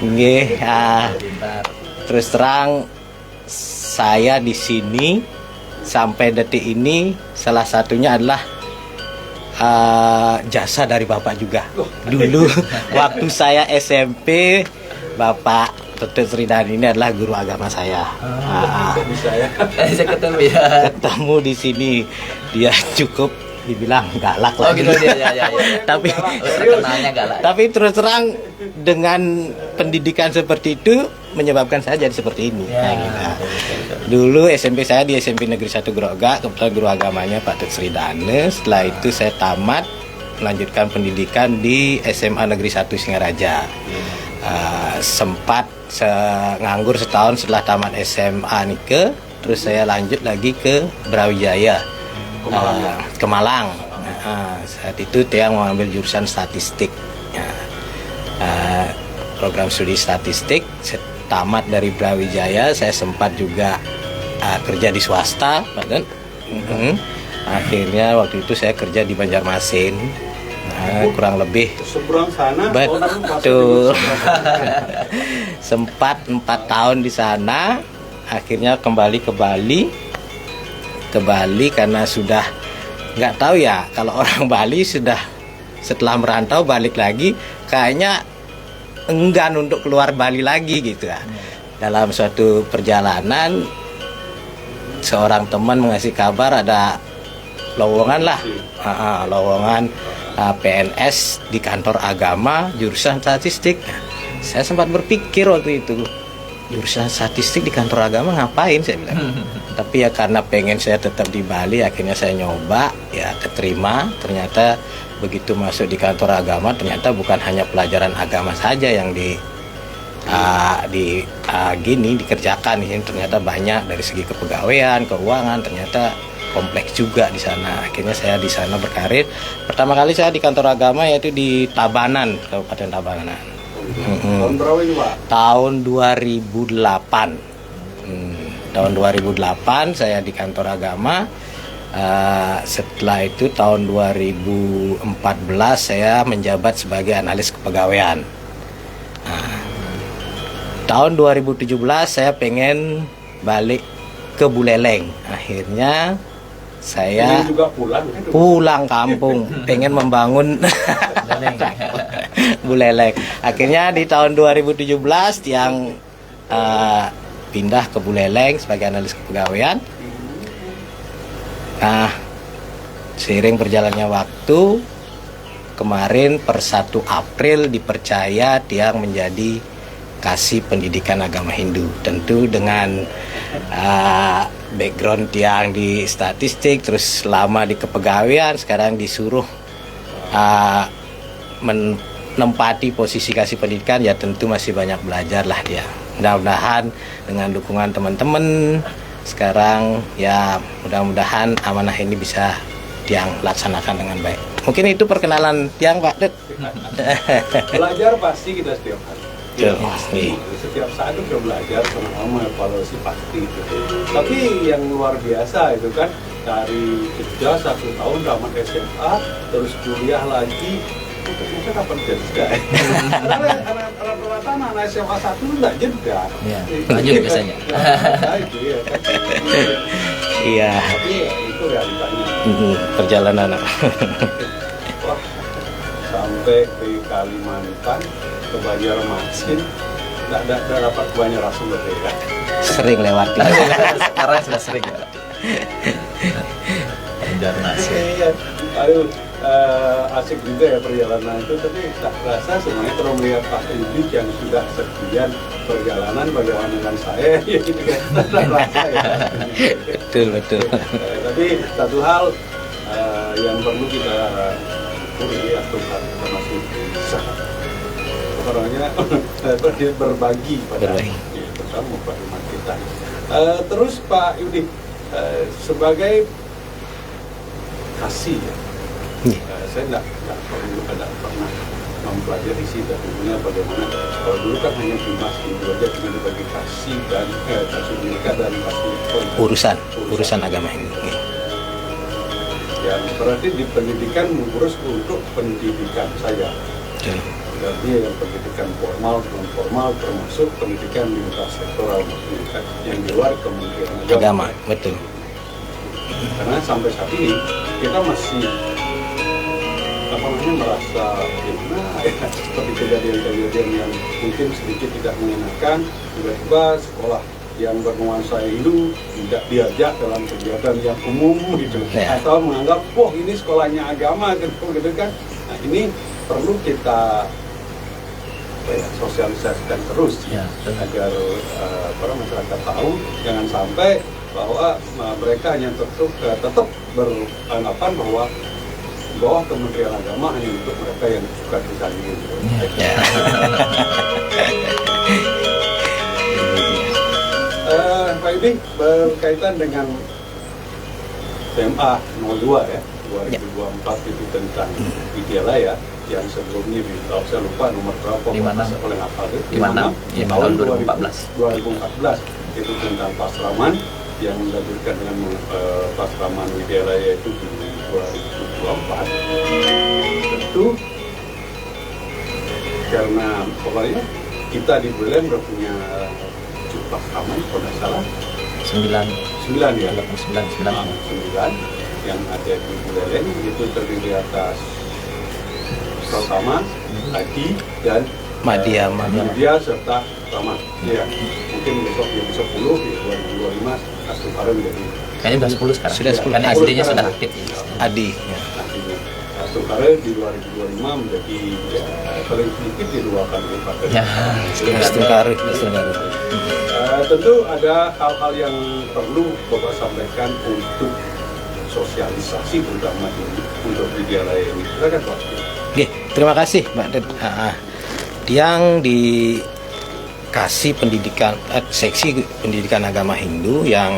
Nggih, terus terang saya di sini sampai detik ini salah satunya adalah jasa dari Bapak juga. Dulu waktu saya SMP, Bapak Dr. Sridhan ini adalah guru agama saya. Saya ketemu ya. Ketemu di sini, dia cukup dibilang galak lah. Oh gitu ya. Tapi terkenalnya galak. Tapi terus terang dengan pendidikan seperti itu menyebabkan saya jadi seperti ini. Dulu SMP saya di SMP Negeri 1 Groga, kebetulan guru agamanya Pak Dr. Sridhan. Setelah itu saya tamat melanjutkan pendidikan di SMA Negeri 1 Singaraja. Sempat nganggur setahun setelah tamat SMA Nike, terus saya lanjut lagi ke Brawijaya, ke Malang. Saat itu Tiang mengambil jurusan statistik, program studi statistik. Tamat dari Brawijaya, saya sempat juga kerja di swasta, akhirnya waktu itu saya kerja di Banjarmasin. Kurang lebih seberang sana. Betul. Sempat 4 tahun di sana, akhirnya kembali ke Bali karena sudah nggak tahu ya, kalau orang Bali sudah setelah merantau balik lagi kayaknya enggan untuk keluar Bali lagi gitu ya. Dalam suatu perjalanan seorang teman mengasih kabar ada lowongan lah, lowongan PNS di kantor agama jurusan statistik. Saya sempat berpikir waktu itu, jurusan statistik di kantor agama ngapain, saya bilang. Tapi ya karena pengen saya tetap di Bali, akhirnya saya nyoba, ya keterima. Ternyata begitu masuk di kantor agama, ternyata bukan hanya pelajaran agama saja yang dikerjakan. Ini ternyata banyak dari segi kepegawaian, keuangan, ternyata kompleks juga di sana. Akhirnya saya di sana berkarir. Pertama kali saya di kantor agama yaitu di Tabanan, Kabupaten Tabanan. Tahun berapa itu, Pak? Tahun 2008. Tahun 2008 saya di kantor agama. Setelah itu tahun 2014 saya menjabat sebagai analis kepegawaian. Tahun 2017 saya pengen balik ke Buleleng. Akhirnya saya juga pulang kampung, pengen membangun Buleleng. Akhirnya di tahun 2017 yang pindah ke Buleleng sebagai analis kepegawaian. Nah, seiring berjalannya waktu, kemarin per 1 April dipercaya Tiang menjadi Kasih Pendidikan Agama Hindu. Tentu dengan background Tiang di statistik, terus lama di kepegawaian, sekarang disuruh menempati posisi Kasih Pendidikan, ya tentu masih banyak belajar lah dia. Mudah-mudahan dengan dukungan teman-teman sekarang, ya mudah-mudahan amanah ini bisa Tiang laksanakan dengan baik. Mungkin itu perkenalan Tiang, Pak Dut. Belajar pasti kita setiap hari. Ya, pasti. Setiap saat itu belajar, sama evaluasi pasti gitu. Tapi yang luar biasa itu kan, dari jeda 1 tahun tamat SMA, terus kuliah lagi, ternyata dapat jeda. Karena rata-rata anak SMA 1 itu nggak jeda. Iya, lanjut biasanya. Itu ya kan. Iya. Tapi ya, itu realitanya. Perjalanan. Wah, sampai ke Kalimantan, ke Banjarmasin, nggak dapat Banjarmasin berbeda. Sering lewat. Sekarang sudah sering ya. Banjarmasin. Aduh, asik juga ya perjalanan itu, tapi tak rasa semuanya kalau melihat Pak Yudi yang sudah sekian perjalanan bagaimana dengan saya, ya gitu kan, tak rasa ya. Betul. Tapi satu hal yang perlu kita syukuri, atau kita masih bisa orangnya berbagi pada bersama pada umat kita. Terus Pak Yudi, sebagai kasih ya, saya tidak pernah mempelajari sih tentunya bagaimana. Kalau dulu kan hanya Dimas itu aja, cuma dibagi kasih dan kasih nikah dan kasih urusan agama ini. Yang berarti di pendidikan mengurus untuk pendidikan saja. sebenarnya yang pendidikan formal, non formal, termasuk pendidikan lintas sektoral, yang di luar Kementerian Agama, betul. Karena sampai saat ini kita masih merasa gimana ya, seperti kejadian-kejadian yang mungkin sedikit tidak mengenakan, tiba-tiba sekolah yang bernuansa Hindu tidak diajak dalam kegiatan yang umum gitu, atau menganggap wah ini sekolahnya agama gitu kan. Nah ini perlu kita sosialisasikan terus ya, agar masyarakat tahu, jangan sampai bahwa mereka hanya tetap beranggapan bahwa bawah Kementerian Agama hanya untuk mereka yang suka desain gitu. Pak Idi, berkaitan dengan PMA 02 ya, 2024 itu tentang Widyalaya yang sebelumnya saya lupa nomor berapa, oleh apa itu? 56 tahun 2014 itu tentang Pasraman yang dilanjutkan dengan Pasraman Widyalaya itu di 2024. Tentu karena pokoknya kita di Buleleng udah punya Pasraman kalau tidak salah 9 ya, 9 yang ada di Buleleng, itu terdiri atas Pratama, Adi dan Madya serta Pratama. Ya, mungkin besok 10 di 2025 Astukara menjadi. Kayaknya udah 10 sekarang. Sudah 10. Karena SD-nya sudah aktif. Adi. Astukara di 2025 menjadi paling sedikit di 2 kabupaten. Ya, Astukara. Tentu ada hal-hal yang perlu Bapak sampaikan untuk sosialisasi terutama untuk Widyalaya ini. Silakan Pak. Oke, terima kasih Mbak Ded. Yang dikasih pendidikan seksi pendidikan agama Hindu yang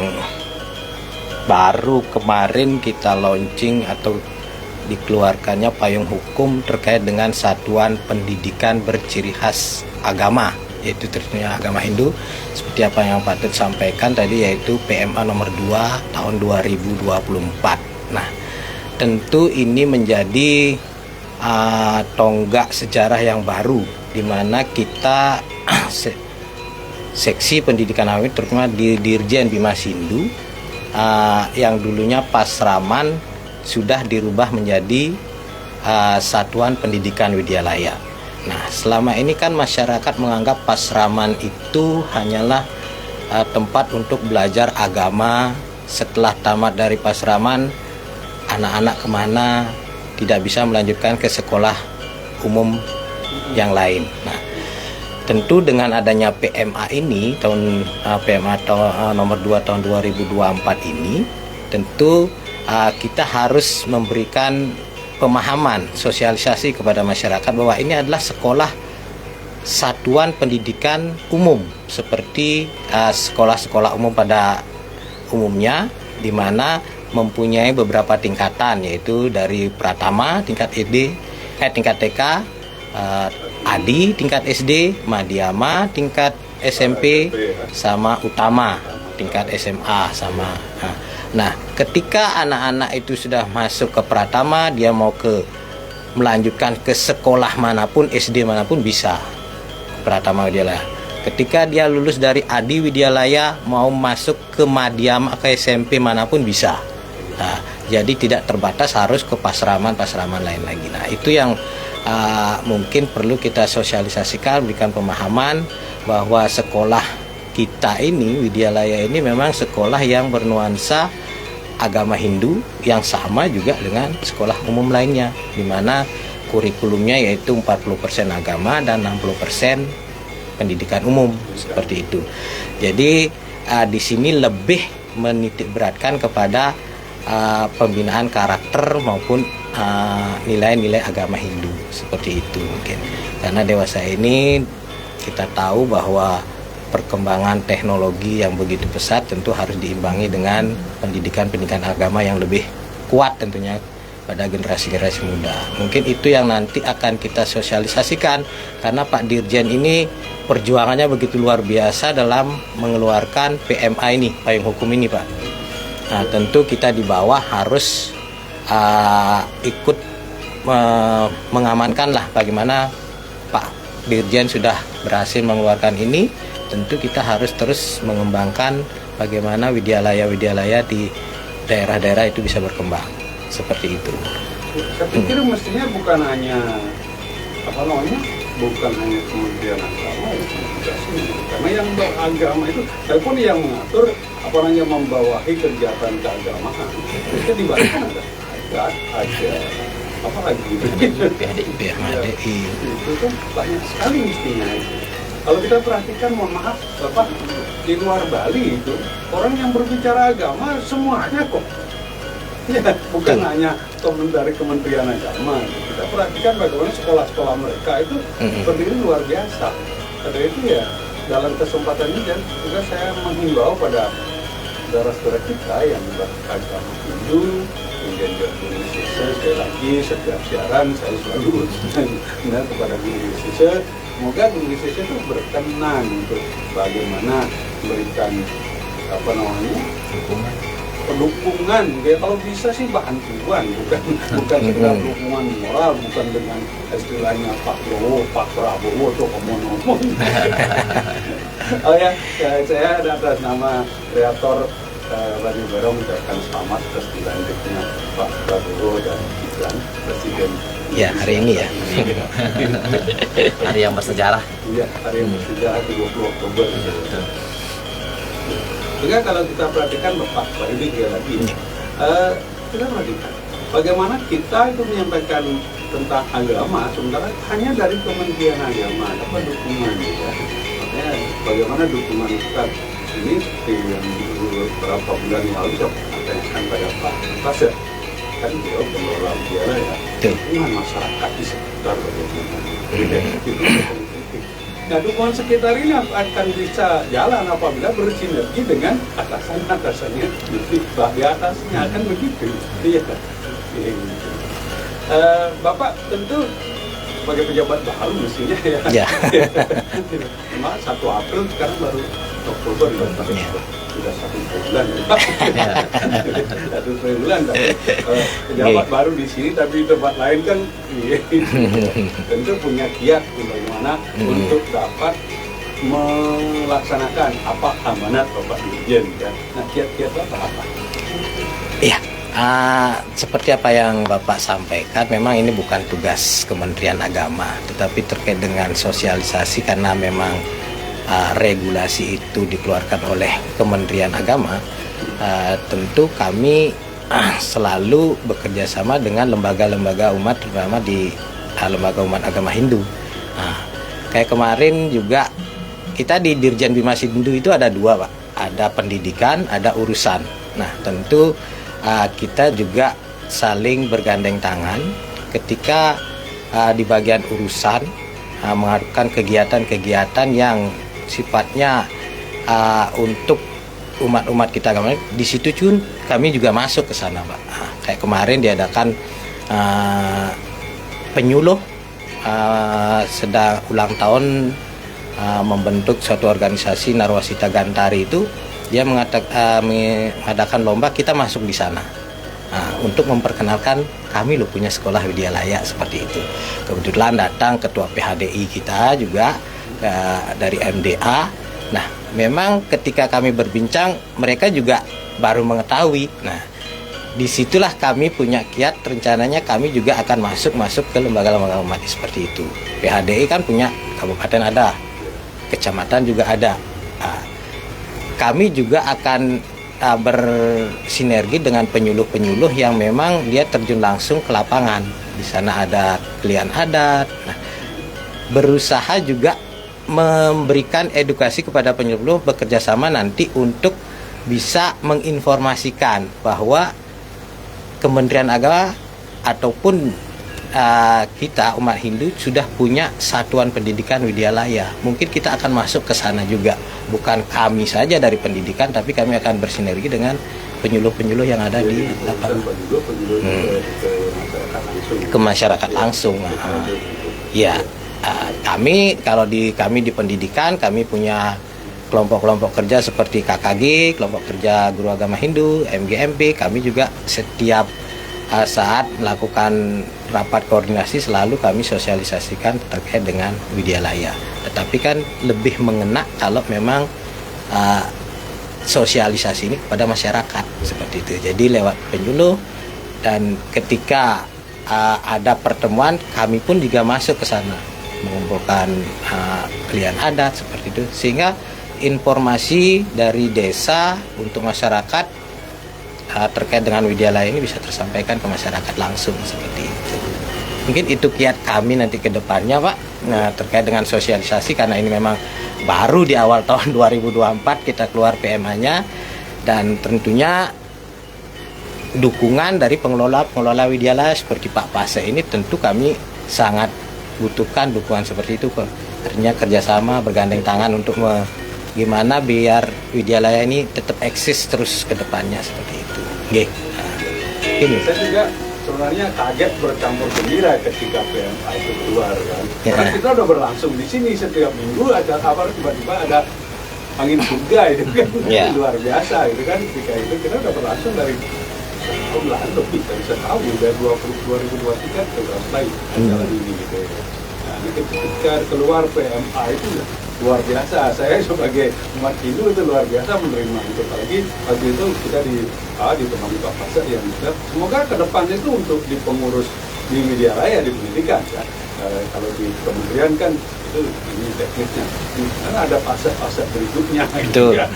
baru kemarin kita launching atau dikeluarkannya payung hukum terkait dengan satuan pendidikan berciri khas agama, yaitu terusnya agama Hindu, seperti apa yang Pak Ded sampaikan tadi, yaitu PMA nomor 2 tahun 2024. Nah, tentu ini menjadi tonggak sejarah yang baru, di mana kita seksi pendidikan agama terutama di Dirjen Bimas Hindu yang dulunya Pasraman sudah dirubah menjadi Satuan Pendidikan Widyalaya. Nah, selama ini kan masyarakat menganggap Pasraman itu hanyalah tempat untuk belajar agama. Setelah tamat dari Pasraman, anak-anak kemana, tidak bisa melanjutkan ke sekolah umum yang lain. Nah, tentu dengan adanya PMA ini, PMA nomor 2 tahun 2024 ini, tentu kita harus memberikan pemahaman, sosialisasi kepada masyarakat bahwa ini adalah sekolah satuan pendidikan umum, seperti sekolah-sekolah umum pada umumnya, di mana mempunyai beberapa tingkatan, yaitu dari Pratama tingkat tingkat TK, Adi tingkat SD, Madhyama tingkat SMP, sama Utama tingkat SMA sama. Nah, ketika anak-anak itu sudah masuk ke Pratama, dia mau melanjutkan ke sekolah manapun, SD manapun bisa, Pratama Widyalaya. Ketika dia lulus dari Adi Widyalaya, mau masuk ke Madhyama, ke SMP manapun bisa. Nah, jadi tidak terbatas harus ke pasraman lain lagi. Nah, itu yang mungkin perlu kita sosialisasikan, berikan pemahaman bahwa sekolah kita ini, Widyalaya ini memang sekolah yang bernuansa agama Hindu yang sama juga dengan sekolah umum lainnya, di mana kurikulumnya yaitu 40% agama dan 60% pendidikan umum, seperti itu. Jadi di sini lebih menitik beratkan kepada pembinaan karakter maupun nilai-nilai agama Hindu, seperti itu mungkin. Karena dewasa ini kita tahu bahwa perkembangan teknologi yang begitu pesat tentu harus diimbangi dengan pendidikan agama yang lebih kuat tentunya pada generasi-generasi muda. Mungkin itu yang nanti akan kita sosialisasikan, karena Pak Dirjen ini perjuangannya begitu luar biasa dalam mengeluarkan PMA ini, payung hukum ini, Pak. Nah, tentu kita di bawah harus ikut mengamankan lah bagaimana Pak Dirjen sudah berhasil mengeluarkan ini, tentu kita harus terus mengembangkan bagaimana widyalaya-widyalaya di daerah-daerah itu bisa berkembang seperti itu. Saya pikir mestinya bukan hanya bukan hanya Kementerian Agama yang mengatasi, karena yang beragama itu, walaupun yang mengatur membawahi kegiatan keagamaan itu di balik ada apa lagi PHDI itu kan banyak sekali mestinya itu. Kalau kita perhatikan, mohon maaf Bapak, di luar Bali itu orang yang berbicara agama semuanya kok. Ya, bukan hanya dari Kementerian Agama. Kita perhatikan bagaimana sekolah-sekolah mereka itu berdiri luar biasa. Karena itu ya, dalam kesempatan ini dan juga saya menghimbau pada saudara-saudara kita yang beragama Hindu, kemudian juga guru siswa, sekali lagi setiap siaran saya selalu benar kepada guru siswa, semoga guru siswa itu berkenan untuk bagaimana memberikan pendukungan, ya kalau bisa sih bantuan, bukan sekedar dukungan moral, bukan dengan istilahnya Pak Prabowo atau omong-omong. Oh ya, saya atas nama kreator Radio Barong mengucapkan selamat atas dilantiknya Pak Prabowo dan Gibran Presiden. Ya, hari ini ya. Hari yang bersejarah. Iya, hari yang bersejarah 20 Oktober. Juga kalau kita perhatikan Bapak ini dia lagi, kita perhatikan bagaimana kita itu menyampaikan tentang agama, sementara hanya dari Kementerian Agama dapat dukungan juga. Makanya bagaimana dukungan kita ini seperti yang beberapa bulan yang lalu saya tanyakan pada Pak Pasir, kan beliau pengelola wilayah ya, dukungan masyarakat di sekitar bagaimana. Nah, dukungan sekitar ini akan bisa jalan apabila bersinergi dengan atasannya di atasnya, akan begitu. Iya. Bapak tentu sebagai pejabat baru mestinya ya. Cuma 1 April sekarang baru Oktober sudah 1 bulan. 1 bulan tapi pejabat baru di sini, tapi di tempat lain kan tentu punya kiat bagaimana untuk dapat melaksanakan apa amanat Bapak Dirjen kan. Nah, kiat-kiat apa? Iya. Seperti apa yang Bapak sampaikan, memang ini bukan tugas Kementerian Agama, tetapi terkait dengan sosialisasi karena memang regulasi itu dikeluarkan oleh Kementerian Agama. Tentu kami selalu bekerja sama dengan lembaga-lembaga umat, terutama di lembaga umat agama Hindu. Kayak kemarin juga kita di Dirjen Bimas Hindu itu ada 2 Pak, ada pendidikan, ada urusan. Nah, tentu kita juga saling bergandeng tangan ketika di bagian urusan mengharapkan kegiatan-kegiatan yang sifatnya untuk umat-umat kita agama. Di situ pun kami juga masuk ke sana, Pak. Kayak kemarin diadakan penyuluh sedang ulang tahun membentuk suatu organisasi Narwasita Gantari itu. Dia mengadakan lomba, kita masuk di sana untuk memperkenalkan kami punya sekolah widyalaya seperti itu. Kebetulan datang ketua PHDI kita juga dari MDA. Nah, memang ketika kami berbincang, mereka juga baru mengetahui. Nah, disitulah kami punya kiat, rencananya kami juga akan masuk ke lembaga-lembaga umat seperti itu. PHDI kan punya kabupaten ada, kecamatan juga ada. Kami juga akan bersinergi dengan penyuluh-penyuluh yang memang dia terjun langsung ke lapangan. Di sana ada kelian adat. Nah, berusaha juga memberikan edukasi kepada penyuluh, bekerja sama nanti untuk bisa menginformasikan bahwa Kementerian Agama ataupun kita umat Hindu sudah punya satuan pendidikan widyalaya. Mungkin kita akan masuk ke sana juga. Bukan kami saja dari pendidikan, tapi kami akan bersinergi dengan penyuluh-penyuluh yang ada di lapangan. Ke masyarakat langsung. Ya, kami kalau kami di pendidikan, kami punya kelompok-kelompok kerja seperti KKG, kelompok kerja guru agama Hindu, MGMP. Kami juga setiap saat melakukan rapat koordinasi selalu kami sosialisasikan terkait dengan Widyalaya. Tetapi kan lebih mengena kalau memang sosialisasi ini kepada masyarakat seperti itu. Jadi lewat penyuluh, dan ketika ada pertemuan kami pun juga masuk ke sana mengumpulkan klien adat seperti itu, sehingga informasi dari desa untuk masyarakat terkait dengan Widyalaya ini bisa tersampaikan ke masyarakat langsung seperti itu. Mungkin itu kiat kami nanti ke depannya, Pak. Nah, terkait dengan sosialisasi, karena ini memang baru di awal tahun 2024 kita keluar PMA-nya, dan tentunya dukungan dari pengelola Widyalaya seperti Pak Pase ini tentu kami sangat butuhkan dukungan seperti itu. Artinya kerjasama bergandeng tangan untuk gimana biar Widyalaya ini tetap eksis terus ke depannya seperti itu. Oke. Ini Saya juga sebenarnya kaget bercampur gembira ketika PMA itu keluar kan. Ya. Karena kita udah berlangsung di sini setiap minggu, ada kabar tiba-tiba ada angin surga itu kan. Ya. Luar biasa gitu kan. Ketika itu kita udah berlangsung dari tahun lalu, kita bisa tahu dari 2023 ke mulai jalan ini gitu ya. Nah, ini ketika keluar PMA itu luar biasa. Saya sebagai umat Hindu itu luar biasa menerima itu. Apalagi waktu itu kita ditemani Pak Pase yang juga semoga ke depannya itu untuk di pengurus di Widyalaya di pendidikan ya. Kalau di kementerian kan itu ini teknisnya. Karena ada fase-fase berikutnya gitu ya.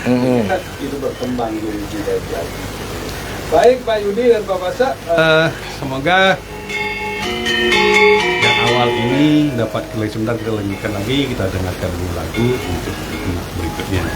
Itu berkembang di daerah. Baik Pak Yudi dan Pak Pase, semoga yang awal ini dapat sebentar kita lanjutkan lagi, kita dengarkan dulu lagu untuk berikutnya.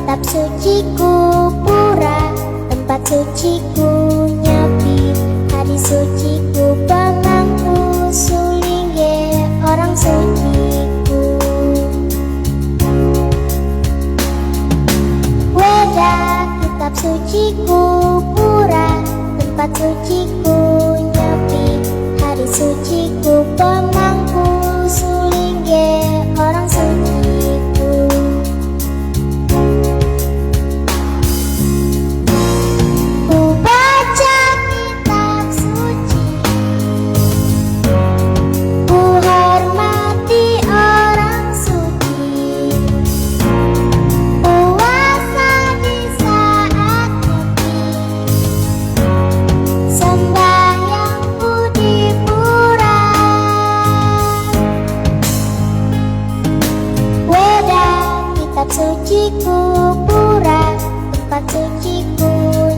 Kitab suciku pura, tempat suciku nyapi, hadis suciku pamangku, sulingge orang suciku. Weda kitab suciku pura, tempat suciku nyapi, hadis suciku pamangku, sulingge orang suciku. Suciku pura, tempat suciku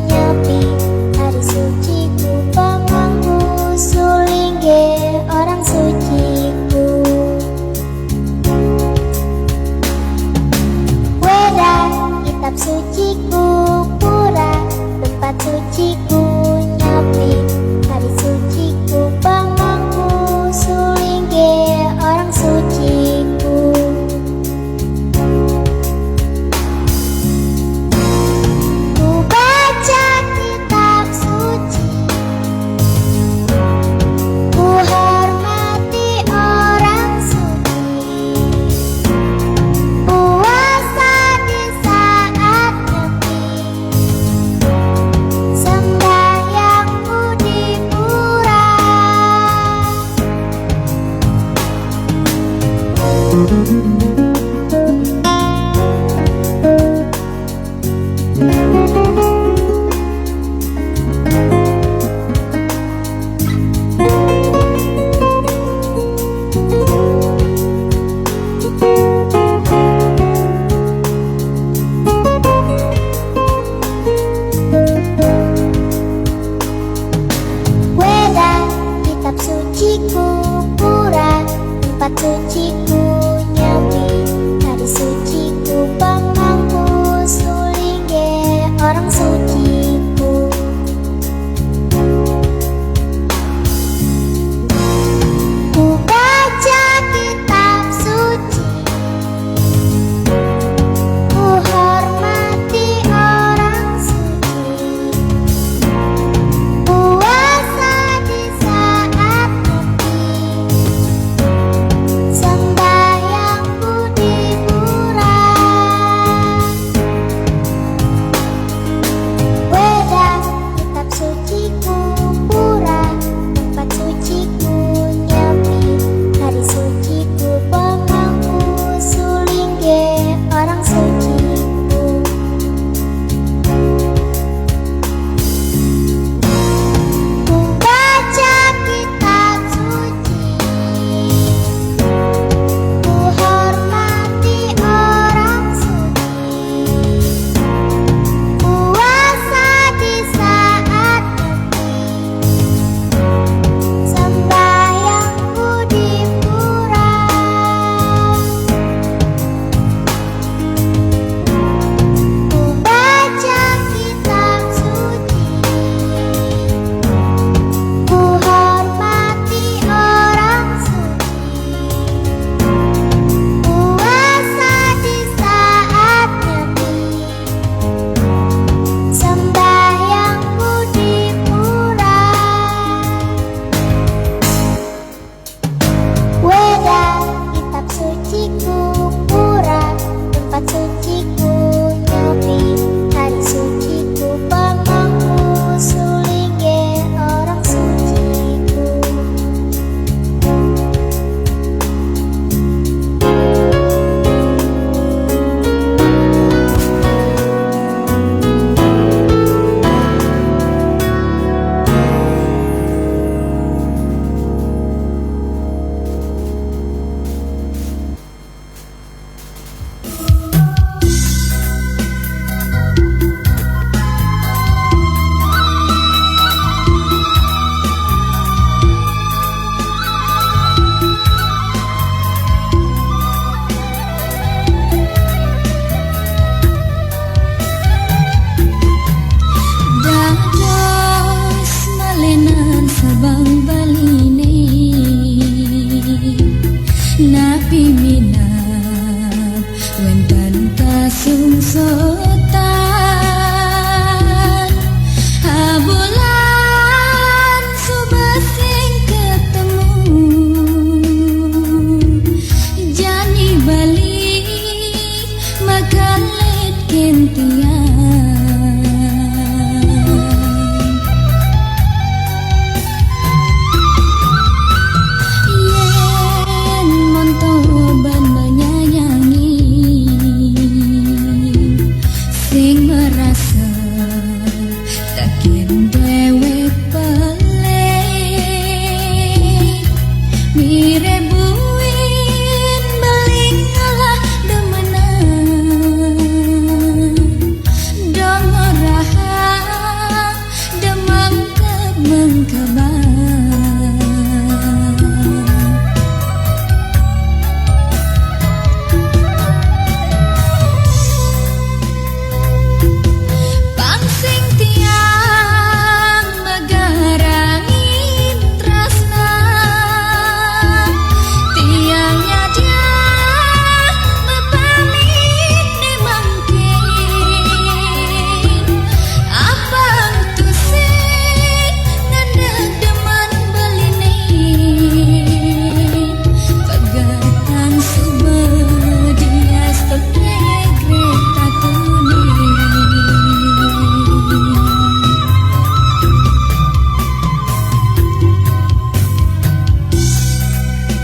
nyapi, hari suciku pamangku, sulingge orang suciku. Weda kitab suciku pura, tempat suciku nyapi, hari suciku pamangku, sulingge orang suciku. Tempat suciku nyapi, hari suciku pamangku, sulingge orang suciku. Ku baca kitab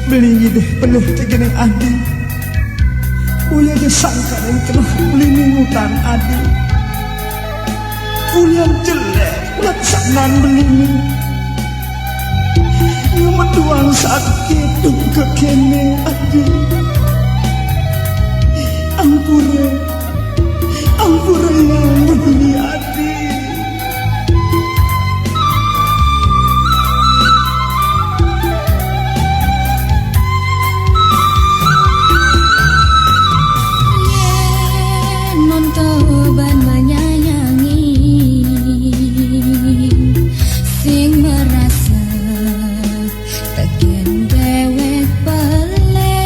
Beli deh penuh tegeneng adi Ulia ge sangka yang kena beli hutan adi Ulia jelek laksanan beli Yang meduang sakit ke kene adi Ampure yang beli adi Toban menyayangi sing merasa tekan dewek pele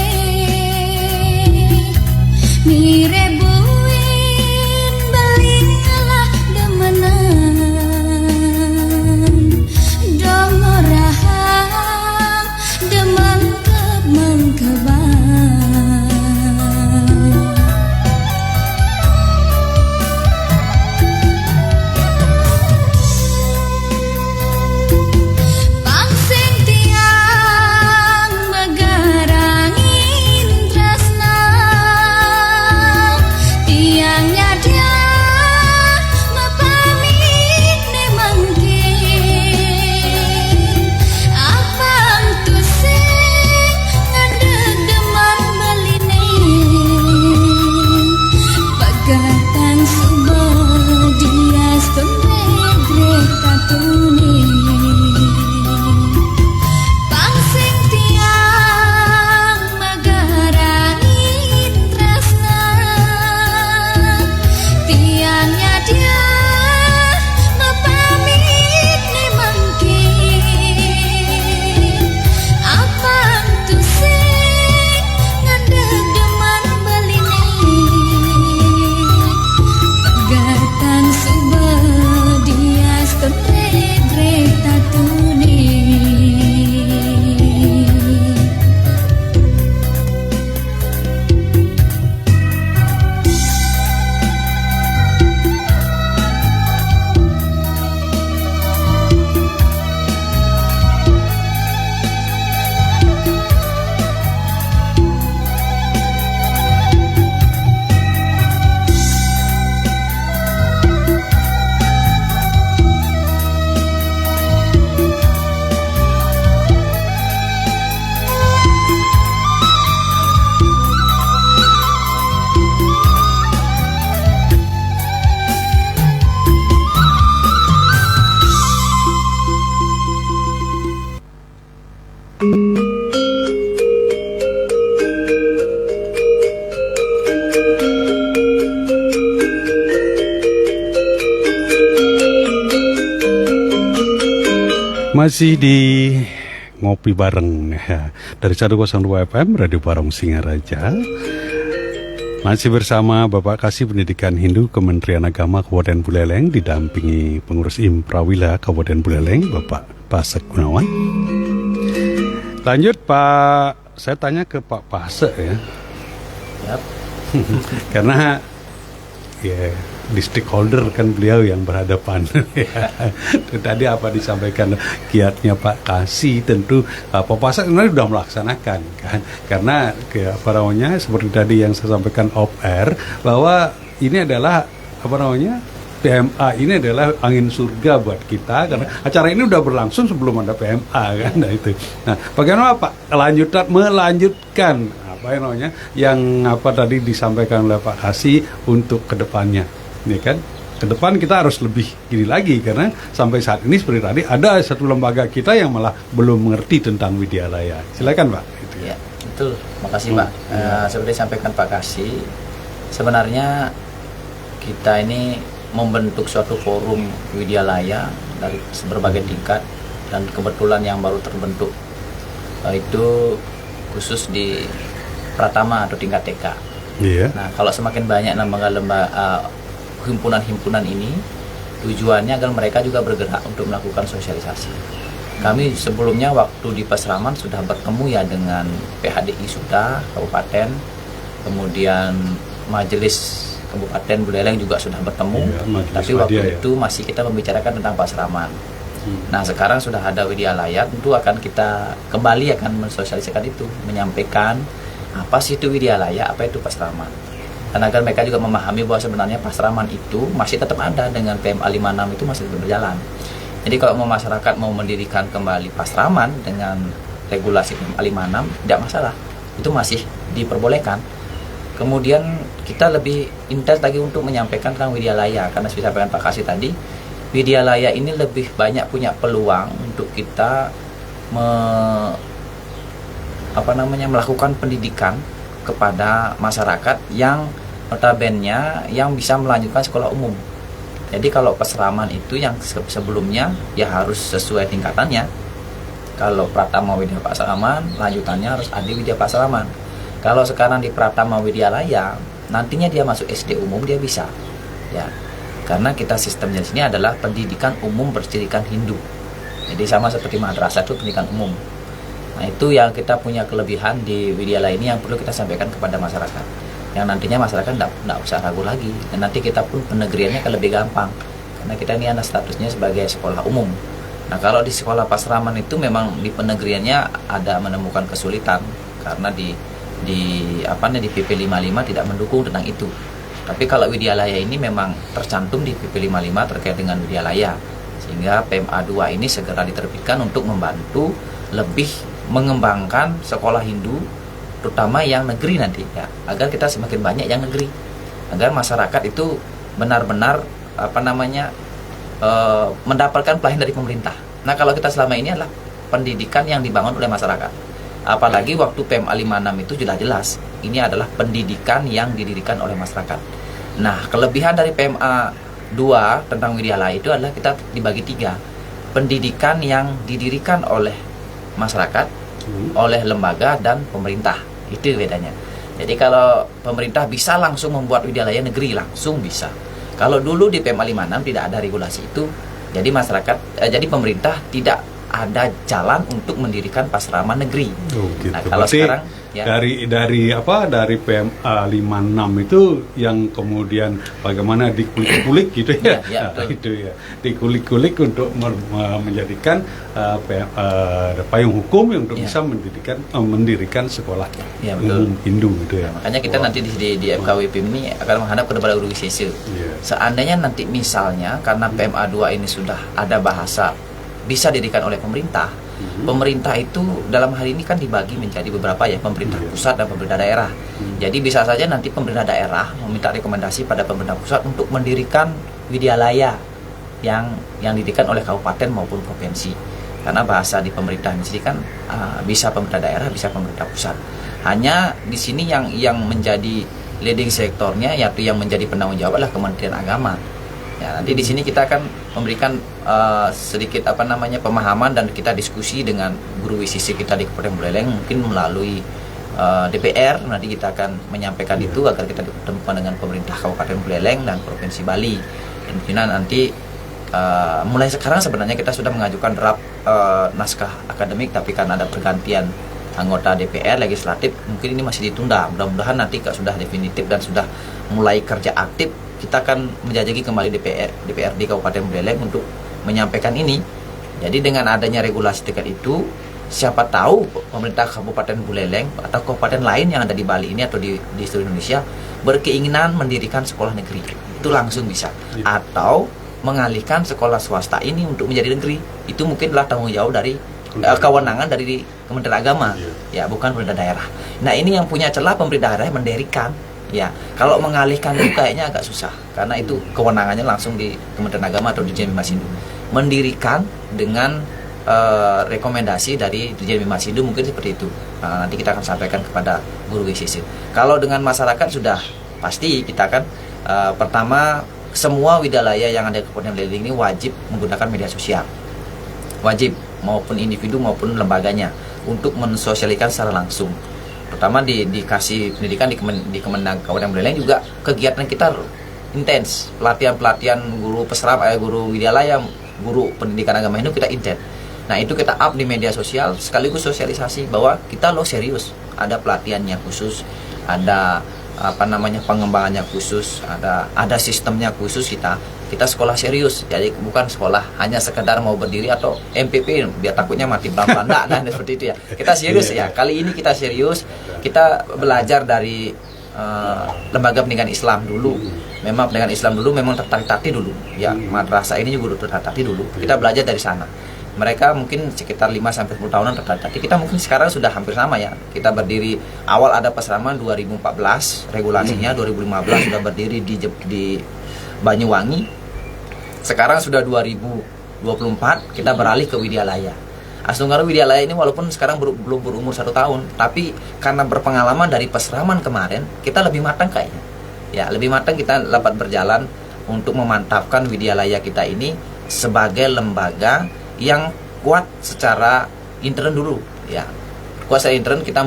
mire buin balingalah demenan dong rahang demang kebang Masih di ngopi bareng ya, dari 102 FM Radio Barong Singaraja. Masih bersama Bapak Kasih Pendidikan Hindu Kementerian Agama Kabupaten Buleleng didampingi pengurus Imprawila Kabupaten Buleleng Bapak Pasek Gunawan. Lanjut Pak, saya tanya ke Pak Pasek ya. Yap. Karena ya di stakeholder kan beliau yang berhadapan. Tadi apa disampaikan kiatnya Pak Kasih, tentu Pak Pasek sebenarnya sudah melaksanakan kan, karena apa namanya seperti tadi yang saya sampaikan off air bahwa ini adalah apa namanya PMA ini adalah angin surga buat kita karena acara ini udah berlangsung sebelum ada PMA kan. Nah itu. Nah, bagaimana Pak melanjutkan apa namanya yang apa tadi disampaikan oleh Pak Kasih untuk kedepannya, ini kan ke depan kita harus lebih gini lagi, karena sampai saat ini seperti tadi ada satu lembaga kita yang malah belum mengerti tentang Widyalaya. Silakan Pak. Gitu ya. Ya, betul. Makasih Pak. Seperti sampaikan Pak Kasih, sebenarnya kita ini membentuk suatu forum Widyalaya dari berbagai tingkat, dan kebetulan yang baru terbentuk itu khusus di Pratama atau tingkat TK. Iya. Nah, kalau semakin banyak lembaga himpunan-himpunan ini, tujuannya agar mereka juga bergerak untuk melakukan sosialisasi. Kami sebelumnya waktu di Pasraman sudah bertemu ya dengan PHDI sudah, kabupaten, kemudian majelis Kabupaten Buleleng juga sudah bertemu, tapi waktu itu masih kita membicarakan tentang Pasraman. Nah, sekarang sudah ada Widyalaya, tentu akan kita kembali akan mensosialisasikan itu, menyampaikan apa sih itu Widyalaya, apa itu Pasraman. Dan agar mereka juga memahami bahwa sebenarnya Pasraman itu masih tetap ada dengan PMA 56 itu masih tetap berjalan. Jadi kalau mau masyarakat mau mendirikan kembali Pasraman dengan regulasi PMA 56 tidak masalah, itu masih diperbolehkan. Kemudian kita lebih intens lagi untuk menyampaikan tentang Widyalaya, karena seperti sampaikan Pak Kasih tadi, Widyalaya ini lebih banyak punya peluang untuk kita melakukan pendidikan kepada masyarakat yang notabene yang bisa melanjutkan sekolah umum. Jadi kalau Pasraman itu yang sebelumnya ya harus sesuai tingkatannya. Kalau Pratama Widya Pasraman, lanjutannya harus Adi Widya Pasraman. Kalau sekarang di Pratama Widyalaya, nantinya dia masuk SD umum dia bisa. Ya. Karena kita sistemnya di sini adalah pendidikan umum bercirikan Hindu. Jadi sama seperti madrasah itu pendidikan umum. Nah, itu yang kita punya kelebihan di Widyalaya ini yang perlu kita sampaikan kepada masyarakat. Yang nantinya masyarakat tidak usah ragu lagi. Dan nanti kita pun penegriannya akan lebih gampang. Karena kita ini ada statusnya sebagai sekolah umum. Nah, kalau di sekolah Pasraman itu memang di penegriannya ada menemukan kesulitan. Karena di PP 55 tidak mendukung tentang itu. Tapi kalau Widyalaya ini memang tercantum di PP 55 terkait dengan Widyalaya. Sehingga PMA 2 ini segera diterbitkan untuk membantu lebih mengembangkan sekolah Hindu, terutama yang negeri nanti ya, agar kita semakin banyak yang negeri, agar masyarakat itu benar-benar mendapatkan pelayanan dari pemerintah. Nah, kalau kita selama ini adalah pendidikan yang dibangun oleh masyarakat, apalagi waktu PMA 56 itu sudah jelas ini adalah pendidikan yang didirikan oleh masyarakat. Nah, kelebihan dari PMA 2 tentang Widyalaya itu adalah kita dibagi 3, pendidikan yang didirikan oleh masyarakat, oleh lembaga dan pemerintah. Itu bedanya. Jadi kalau pemerintah bisa langsung membuat Widyalaya negeri, langsung bisa. Kalau dulu di PMA 56 tidak ada regulasi itu, jadi jadi pemerintah tidak ada jalan untuk mendirikan Pasraman negeri. Oh, gitu. Nah, kalau berarti sekarang ya, dari PMA 56 itu yang kemudian bagaimana dikulik-kulik gitu ya. Ya, nah, itu ya. Dikulik-kulik untuk menjadikan payung hukum untuk bisa mendirikan sekolah umum Hindu gitu ya. Makanya kita nanti di FKWPIM ini akan menghadap kepada guru WCC. Seandainya nanti misalnya karena PMA 2 ini sudah ada bahasa bisa didirikan oleh pemerintah. Pemerintah itu dalam hal ini kan dibagi menjadi beberapa ya, pemerintah pusat dan pemerintah daerah. Jadi bisa saja nanti pemerintah daerah meminta rekomendasi pada pemerintah pusat untuk mendirikan Widyalaya yang didirikan oleh kabupaten maupun provinsi. Karena bahasa di pemerintah di sini kan bisa pemerintah daerah, bisa pemerintah pusat. Hanya di sini yang menjadi leading sektornya, yaitu yang menjadi penanggung jawab adalah Kementerian Agama. Ya, nanti di sini kita akan memberikan sedikit pemahaman dan kita diskusi dengan guru WCC kita di Kabupaten Buleleng, mungkin melalui DPR. Nanti kita akan menyampaikan itu agar kita ditemukan dengan pemerintah Kabupaten Buleleng dan Provinsi Bali. Dan nanti mulai sekarang sebenarnya kita sudah mengajukan draft naskah akademik, tapi karena ada pergantian anggota DPR legislatif, mungkin ini masih ditunda. Mudah-mudahan nanti sudah definitif dan sudah mulai kerja aktif, kita akan menjajaki kembali DPRD Kabupaten Buleleng untuk menyampaikan ini. Jadi dengan adanya regulasi terkait itu, siapa tahu pemerintah Kabupaten Buleleng atau kabupaten lain yang ada di Bali ini atau di seluruh Indonesia berkeinginan mendirikan sekolah negeri, itu langsung bisa. Atau mengalihkan sekolah swasta ini untuk menjadi negeri, itu mungkinlah tanggung jawab dari kewenangan dari Kementerian Agama, ya bukan pemerintah daerah. Nah, ini yang punya celah pemerintah daerah mendirikan. Ya, kalau mengalihkan itu kayaknya agak susah karena itu kewenangannya langsung di Kementerian Agama atau Dirjen Bimas Hindu. Mendirikan dengan rekomendasi dari Dirjen Bimas Hindu mungkin seperti itu. Nanti kita akan sampaikan kepada guru WCC. Kalau dengan masyarakat sudah pasti kita kan pertama semua wilayah yang ada di Kabupaten Beliling ini wajib menggunakan media sosial. Wajib, maupun individu maupun lembaganya untuk mensosialisasikan secara langsung. Terutama dikasih pendidikan di Kemendag Kabupaten Beliling juga kegiatan kita intens, pelatihan guru pesram, guru widyalaya, guru pendidikan agama Hindu kita intens. Nah itu kita up di media sosial sekaligus sosialisasi bahwa kita loh serius, ada pelatihannya khusus, ada pengembangannya khusus, ada sistemnya khusus, kita sekolah serius, jadi bukan sekolah hanya sekedar mau berdiri atau MPP biar takutnya mati pelan-pelan, nah seperti itu ya. Kita serius ya, kali ini kita serius, kita belajar dari lembaga pendidikan Islam dulu. Memang pendidikan Islam dulu memang tertatih dulu, ya madrasah ini juga tertatih dulu. Kita belajar dari sana. Mereka mungkin sekitar 5-10 tahunan tertatih. Kita mungkin sekarang sudah hampir sama ya. Kita berdiri awal ada pesraman 2014, regulasinya 2015 sudah berdiri di Banyuwangi. Sekarang sudah 2024 kita beralih ke Widyalaya. Astunggara Widyalaya ini walaupun sekarang belum berumur 1 tahun, tapi karena berpengalaman dari pesraman kemarin, kita lebih matang kayaknya. Ya, lebih matang kita dapat berjalan untuk memantapkan Widyalaya kita ini sebagai lembaga yang kuat secara intern dulu, ya. Kuat secara intern kita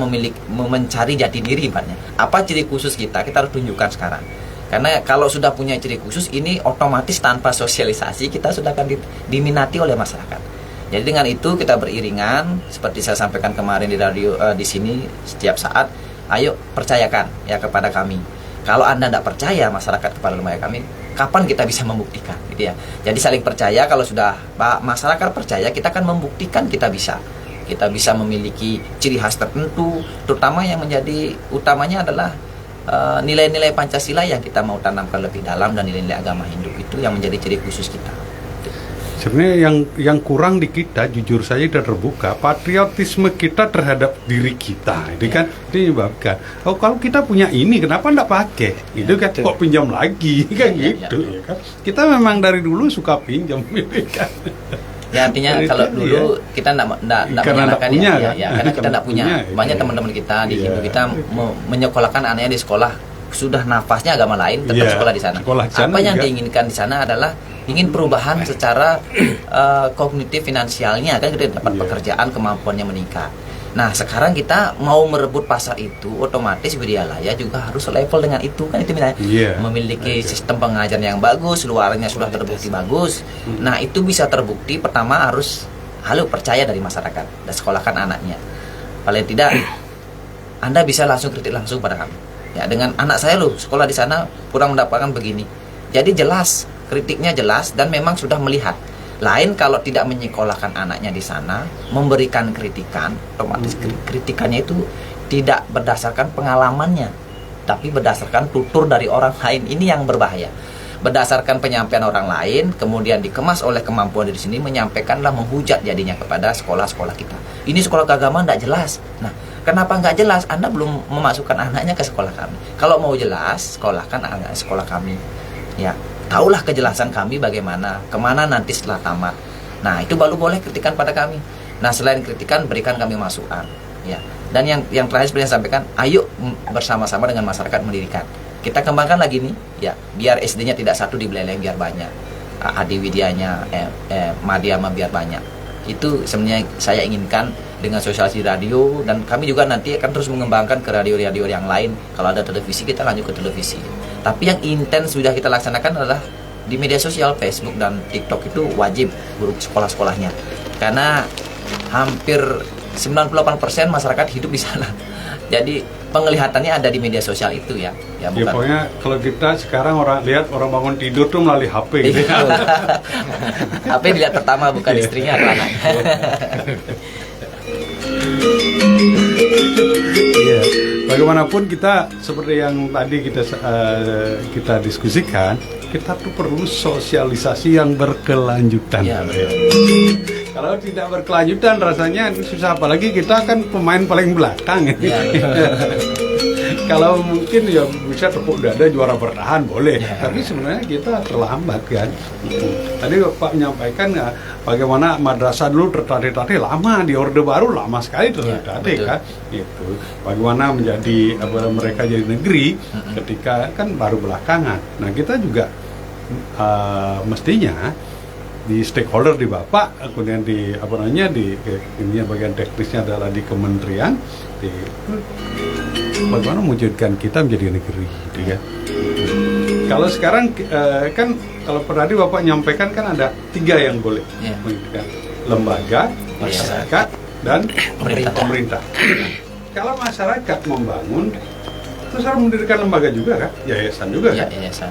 mencari jati diri ibaratnya. Apa ciri khusus kita harus tunjukkan sekarang. Karena kalau sudah punya ciri khusus ini otomatis tanpa sosialisasi kita sudah akan diminati oleh masyarakat. Jadi dengan itu kita beriringan seperti saya sampaikan kemarin di radio di sini setiap saat, ayo percayakan ya kepada kami. Kalau Anda tidak percaya masyarakat kepada lembaga kami, kapan kita bisa membuktikan gitu ya. Jadi saling percaya, kalau sudah masyarakat percaya kita akan membuktikan kita bisa memiliki ciri khas tertentu, terutama yang menjadi utamanya adalah nilai-nilai Pancasila yang kita mau tanamkan lebih dalam dan nilai-nilai agama Hindu itu yang menjadi ciri khusus kita. Sebenarnya yang kurang di kita, jujur saja kita terbuka, patriotisme kita terhadap diri kita, itu kan menyebabkan. Oh kalau kita punya ini, kenapa enggak pakai? Itu kan kok pinjam lagi, kan gitu. Ya kan? Kita memang dari dulu suka pinjam, kan. Ya artinya kalau dulu kita enggak menyenangkan karena kita enggak punya. Banyak teman-teman kita di Hindu kita menyekolahkan anaknya di sekolah sudah nafasnya agama lain, tetap sekolah di sana. Apa yang diinginkan di sana adalah ingin perubahan secara kognitif finansialnya, kan kita dapat pekerjaan, kemampuannya meningkat. Nah sekarang kita mau merebut pasar itu, otomatis Widyalaya juga harus level dengan itu, kan itu misalnya memiliki sistem pengajaran yang bagus, luarnya sudah terbukti bagus. Nah itu bisa terbukti pertama harus percaya dari masyarakat dan sekolahkan anaknya. Paling tidak Anda bisa langsung kritik langsung pada kami. Ya dengan anak saya loh sekolah di sana kurang mendapatkan begini. Jadi jelas, kritiknya jelas dan memang sudah melihat. Lain kalau tidak menyekolahkan anaknya di sana, memberikan kritikan, otomatis kritikannya itu tidak berdasarkan pengalamannya, tapi berdasarkan tutur dari orang lain. Ini yang berbahaya. Berdasarkan penyampaian orang lain, kemudian dikemas oleh kemampuan di sini, menyampaikanlah menghujat jadinya kepada sekolah-sekolah kita. Ini sekolah keagamaan tidak jelas. Nah, kenapa nggak jelas? Anda belum memasukkan anaknya ke sekolah kami. Kalau mau jelas, sekolahkan anak sekolah kami. Ya, taulah kejelasan kami bagaimana, kemana nanti setelah tamat. Nah, itu baru boleh kritikan pada kami. Nah, selain kritikan, berikan kami masukan. Ya, dan yang terakhir seperti yang sampaikan, ayo bersama-sama dengan masyarakat mendirikan. Kita kembangkan lagi nih, ya, biar SD-nya tidak satu di Beleleng, biar banyak. Adi Widyanya, Madhyama biar banyak. Itu sebenarnya saya inginkan dengan sosialisasi radio, dan kami juga nanti akan terus mengembangkan ke radio-radio yang lain. Kalau ada televisi, kita lanjut ke televisi. Tapi yang intens sudah kita laksanakan adalah di media sosial, Facebook dan TikTok itu wajib guru sekolah-sekolahnya. Karena hampir 98% masyarakat hidup di sana. Jadi penglihatannya ada di media sosial itu ya. Ya bukan. Pokoknya kalau kita sekarang lihat orang bangun tidur tuh melalui HP gitu. HP dilihat pertama bukan istrinya atau anak. Iya. Bagaimanapun kita seperti yang tadi kita diskusikan, kita tuh perlu sosialisasi yang berkelanjutan. Ya, kalau tidak berkelanjutan rasanya susah, apalagi kita kan pemain paling belakang. Kalau mungkin ya bisa tepuk dada juara bertahan boleh, Ya. tapi sebenarnya kita terlambat kan. Tadi Bapak menyampaikan ya, bagaimana madrasah dulu tertatih-tatih lama, di Orde Baru lama sekali tertatih betul. kan. Gitu. Bagaimana menjadi mereka jadi negeri ketika kan baru belakangan. Nah kita juga mestinya di stakeholder di Bapak, kemudian di ini bagian teknisnya adalah di kementerian, bagaimana mewujudkan kita menjadi negeri, gitu kan. Kalau sekarang kan kalau tadi Bapak nyampaikan kan ada 3 yang boleh, kan? Lembaga, masyarakat, dan pemerintah. Kalau masyarakat membangun, terus harus mendirikan lembaga juga kan, yayasan juga Ya, kan. yayasan.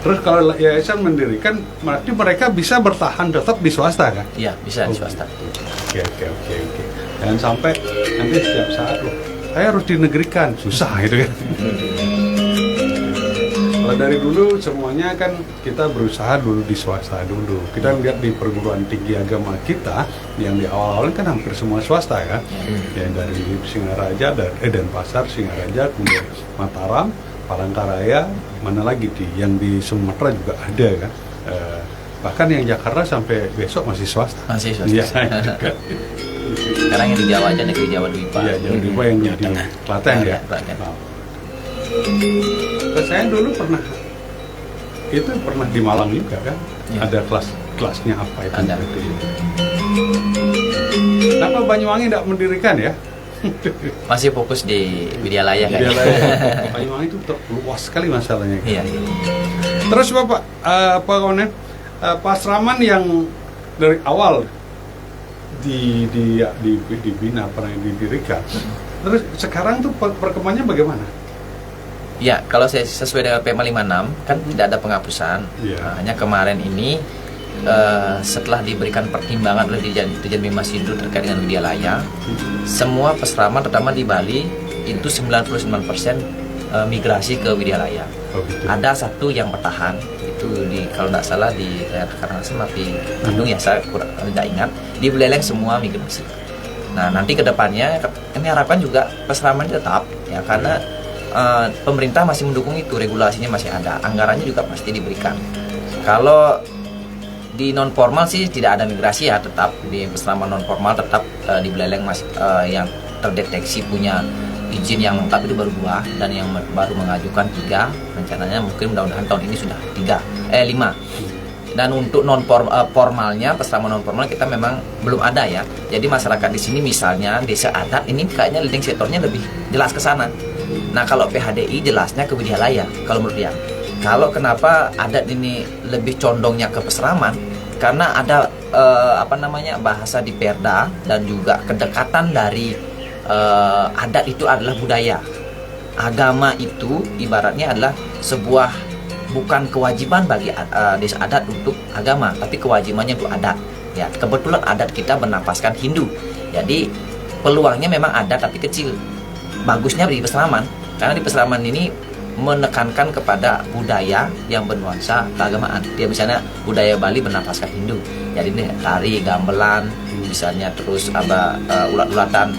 Terus kalau yayasan mendirikan, berarti mereka bisa bertahan tetap di swasta kan? Iya, bisa di swasta. Oke. Jangan sampai nanti setiap saat loh, saya harus dinegerikan, susah gitu kan. Kalau dari dulu semuanya kan kita berusaha dulu di swasta dulu. Kita lihat di perguruan tinggi agama kita yang di awal-awal kan hampir semua swasta kan. Ya dari Singaraja dan Pasar Singaraja, kemudian Mataram, Palangkaraya, mana lagi yang di Sumatera juga ada kan. Bahkan yang Jakarta sampai besok masih swasta. Masih swasta. Iya. Sekarang yang di Jawa aja negeri Jawa Dwipa. Iya, Jawa Dwipa yang di Klaten ya. Klaten. Saya dulu pernah di Malang juga kan. Ya. Ada kelasnya apa itu? Ada. Kenapa Banyuwangi tidak mendirikan ya? Masih fokus di Widyalaya kan. Banyuwangi itu terluas sekali masalahnya. Kan? Iya. Terus Bapak, Pasraman yang dari awal dibina, pernah didirikan. Terus sekarang tuh perkembangannya bagaimana? Ya, kalau saya sesuai dengan PM 56 kan tidak ada penghapusan. Iya. Nah, hanya kemarin ini setelah diberikan pertimbangan oleh Dirjen Bimas Hindu terkait dengan Widyalaya, semua pesraman terutama di Bali itu 99% migrasi ke Widyalaya. Oh, gitu. Ada satu yang bertahan itu kalau tidak salah di daerah Karangasem di Bandung ya, saya tidak ingat. Di Buleleng semua migrasi. Nah, nanti ke depannya kami harapkan juga pesraman tetap ya, karena pemerintah masih mendukung itu, regulasinya masih ada, anggarannya juga pasti diberikan. Kalau di non formal sih tidak ada migrasi ya, tetap di pesraman non formal tetap di Buleleng masih yang terdeteksi punya izin yang lengkap itu baru 2 dan yang baru mengajukan 3. Rencananya mungkin mudah-mudahan tahun ini sudah 5. Dan untuk non formalnya, pesraman non formal kita memang belum ada ya. Jadi masyarakat di sini misalnya desa adat ini kayaknya leading sektornya lebih jelas ke sana. Nah, kalau PHDI jelasnya ke Widyalaya kalau menurut dia. Kalau kenapa adat ini lebih condongnya ke pesraman? Karena ada bahasa di Perda dan juga kedekatan dari adat itu adalah budaya. Agama itu ibaratnya adalah sebuah bukan kewajiban bagi desa adat untuk agama, tapi kewajibannya untuk adat. Ya, kebetulan adat kita bernapaskan Hindu. Jadi peluangnya memang ada tapi kecil. Bagusnya di pesraman, karena di pesraman ini menekankan kepada budaya yang bernuansa keagamaan. Dia misalnya budaya Bali bernapaskan Hindu. Jadi ini tari, gamelan, misalnya terus ulat-ulatan,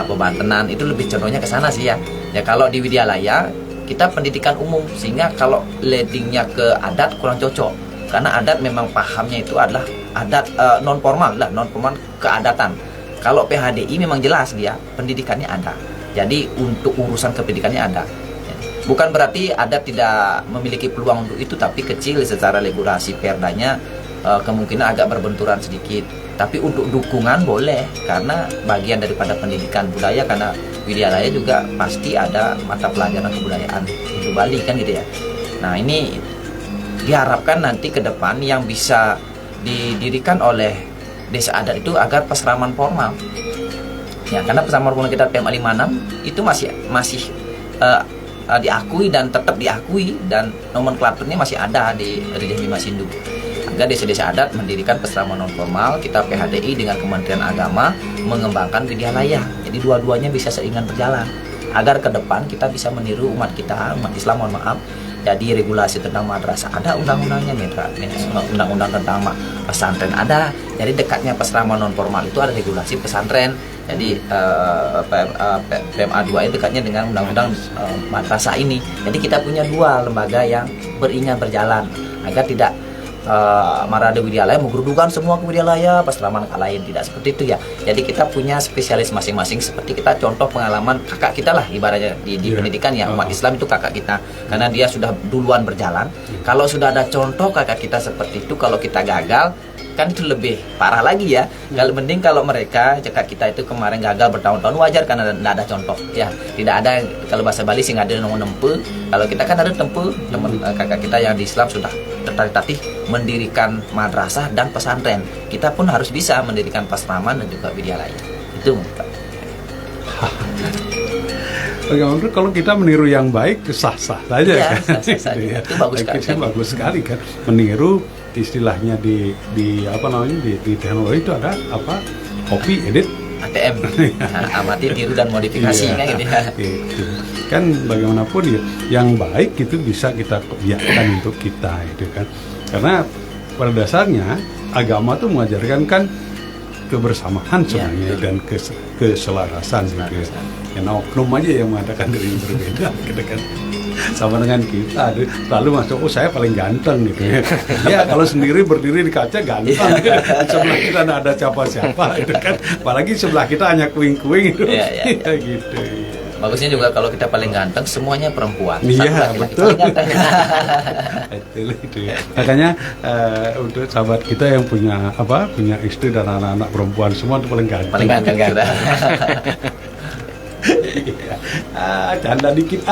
bebantenan itu lebih condongnya ke sana sih ya. Ya kalau di Widyalaya kita pendidikan umum, sehingga kalau leadingnya ke adat kurang cocok. Karena adat memang pahamnya itu adalah adat non formal keadatan. Kalau PHDI memang jelas dia pendidikannya ada. Jadi untuk urusan kependidikannya ada. Bukan berarti adat tidak memiliki peluang untuk itu, tapi kecil secara regulasi perdanya, kemungkinan agak berbenturan sedikit. Tapi untuk dukungan boleh, karena bagian daripada pendidikan budaya, karena Widyalaya juga pasti ada mata pelajaran kebudayaan Hindu Bali kan gitu ya. Nah ini diharapkan nanti ke depan yang bisa didirikan oleh desa adat itu agar pesraman formal. Ya, karena pesraman formal kita PM 56 itu masih diakui dan tetap diakui, dan nomenklaturnya masih ada di Dirjen Bimas Hindu. Agar desa-desa adat mendirikan pesraman non formal, kita PHDI dengan Kementerian Agama mengembangkan Widyalaya. Jadi dua-duanya bisa seiringan berjalan. Agar ke depan kita bisa meniru umat kita, umat Islam, mohon maaf, Jadi regulasi tentang madrasah ada, undang-undangnya mitra, undang-undang tentang pesantren ada. Jadi dekatnya pesantren non formal itu ada regulasi pesantren. Jadi PMA 2 itu dekatnya dengan undang-undang madrasah ini. Jadi kita punya dua lembaga yang beriringan berjalan agar tidak Marada Widyalaya menggerudukan semua ke Widyalaya, Pastraman lain, tidak seperti itu ya. Jadi kita punya spesialis masing-masing, seperti kita contoh pengalaman kakak kita lah ibaratnya di pendidikan ya, umat Islam itu kakak kita karena dia sudah duluan berjalan. Kalau sudah ada contoh kakak kita seperti itu, kalau kita gagal kan itu lebih parah lagi ya. Kalau mending kalau mereka kakak kita itu kemarin gagal bertahun-tahun, wajar karena tidak ada contoh ya, tidak ada. Kalau bahasa Bali sih nggak ada nempe. Kalau kita kan ada tempe, teman kakak kita yang di Islam sudah tertatih mendirikan madrasah dan pesantren. Kita pun harus bisa mendirikan pasraman dan juga widyalaya. Itu Bagaimana kalau kita meniru yang baik, sah-sah saja ya, kan? sah-sah saja. Itu bagus sekali. Itu bagus sekali kan, meniru istilahnya di apa namanya di teknologi itu ada apa, copy edit ATM, amati, tiru dan modifikasi kan gitu ya. Gitu. Kan bagaimanapun ya, yang baik itu bisa kita biarkan untuk kita itu kan, karena pada dasarnya agama tuh mengajarkan kan kebersamaan sebenarnya dan keselarasan gitu ya. Karena oknum aja yang mengatakan diri yang berbeda gitu kan, sama dengan kita selalu masuk, oh saya paling ganteng gitu ya. Ya kalau sendiri berdiri di kaca ganteng, sebelah kita tidak ada siapa-siapa itu kan, apalagi sebelah kita hanya kuing-kuing itu gitu. Bagusnya juga kalau kita paling ganteng, semuanya perempuan. Iya, betul. Betul itu ya. Makanya untuk sahabat kita yang punya istri dan anak-anak perempuan semua itu paling ganteng. Paling ganteng kan. Canda dikit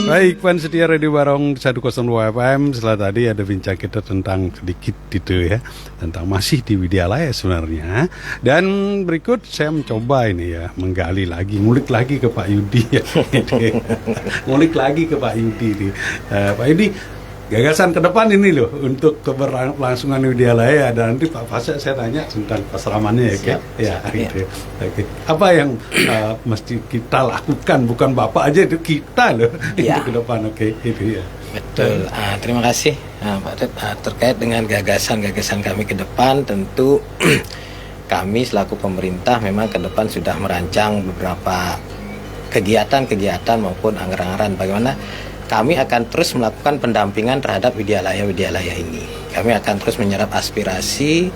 Baik, Pan setia Radio Barong 102 FM. Setelah tadi ada bincang kita tentang sedikit itu ya, tentang masih di Widyalaya sebenarnya. Dan berikut saya mencoba ini ya, menggali lagi, ngulik lagi ke Pak Yudi ya. Ngulik lagi ke Pak Yudi nih. Pak Yudi, gagasan ke depan ini loh untuk keberlangsungan Widyalaya, dan nanti Pak Fasek saya tanya tentang pasramannya ya, Siap, ya siap, gitu. Oke. Apa yang mesti kita lakukan, bukan Bapak aja, itu kita loh Ya. untuk ke depan. Oke, itu ya. Betul. Terima kasih Pak Ted. Terkait dengan gagasan-gagasan kami ke depan, tentu kami selaku pemerintah memang ke depan sudah merancang beberapa kegiatan-kegiatan maupun anggaran-anggaran bagaimana kami akan terus melakukan pendampingan terhadap widyalaya-widyalaya ini. Kami akan terus menyerap aspirasi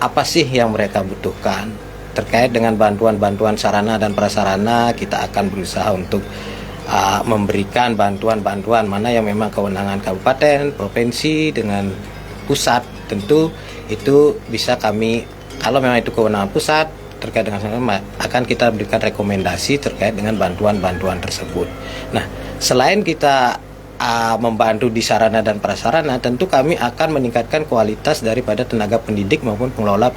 apa sih yang mereka butuhkan terkait dengan bantuan-bantuan sarana dan prasarana. Kita akan berusaha untuk memberikan bantuan-bantuan mana yang memang kewenangan kabupaten, provinsi dengan pusat. Tentu itu bisa kami, kalau memang itu kewenangan pusat terkait dengan sarana, akan kita berikan rekomendasi terkait dengan bantuan-bantuan tersebut. Nah, selain kita membantu di sarana dan prasarana, tentu kami akan meningkatkan kualitas daripada tenaga pendidik maupun pengelola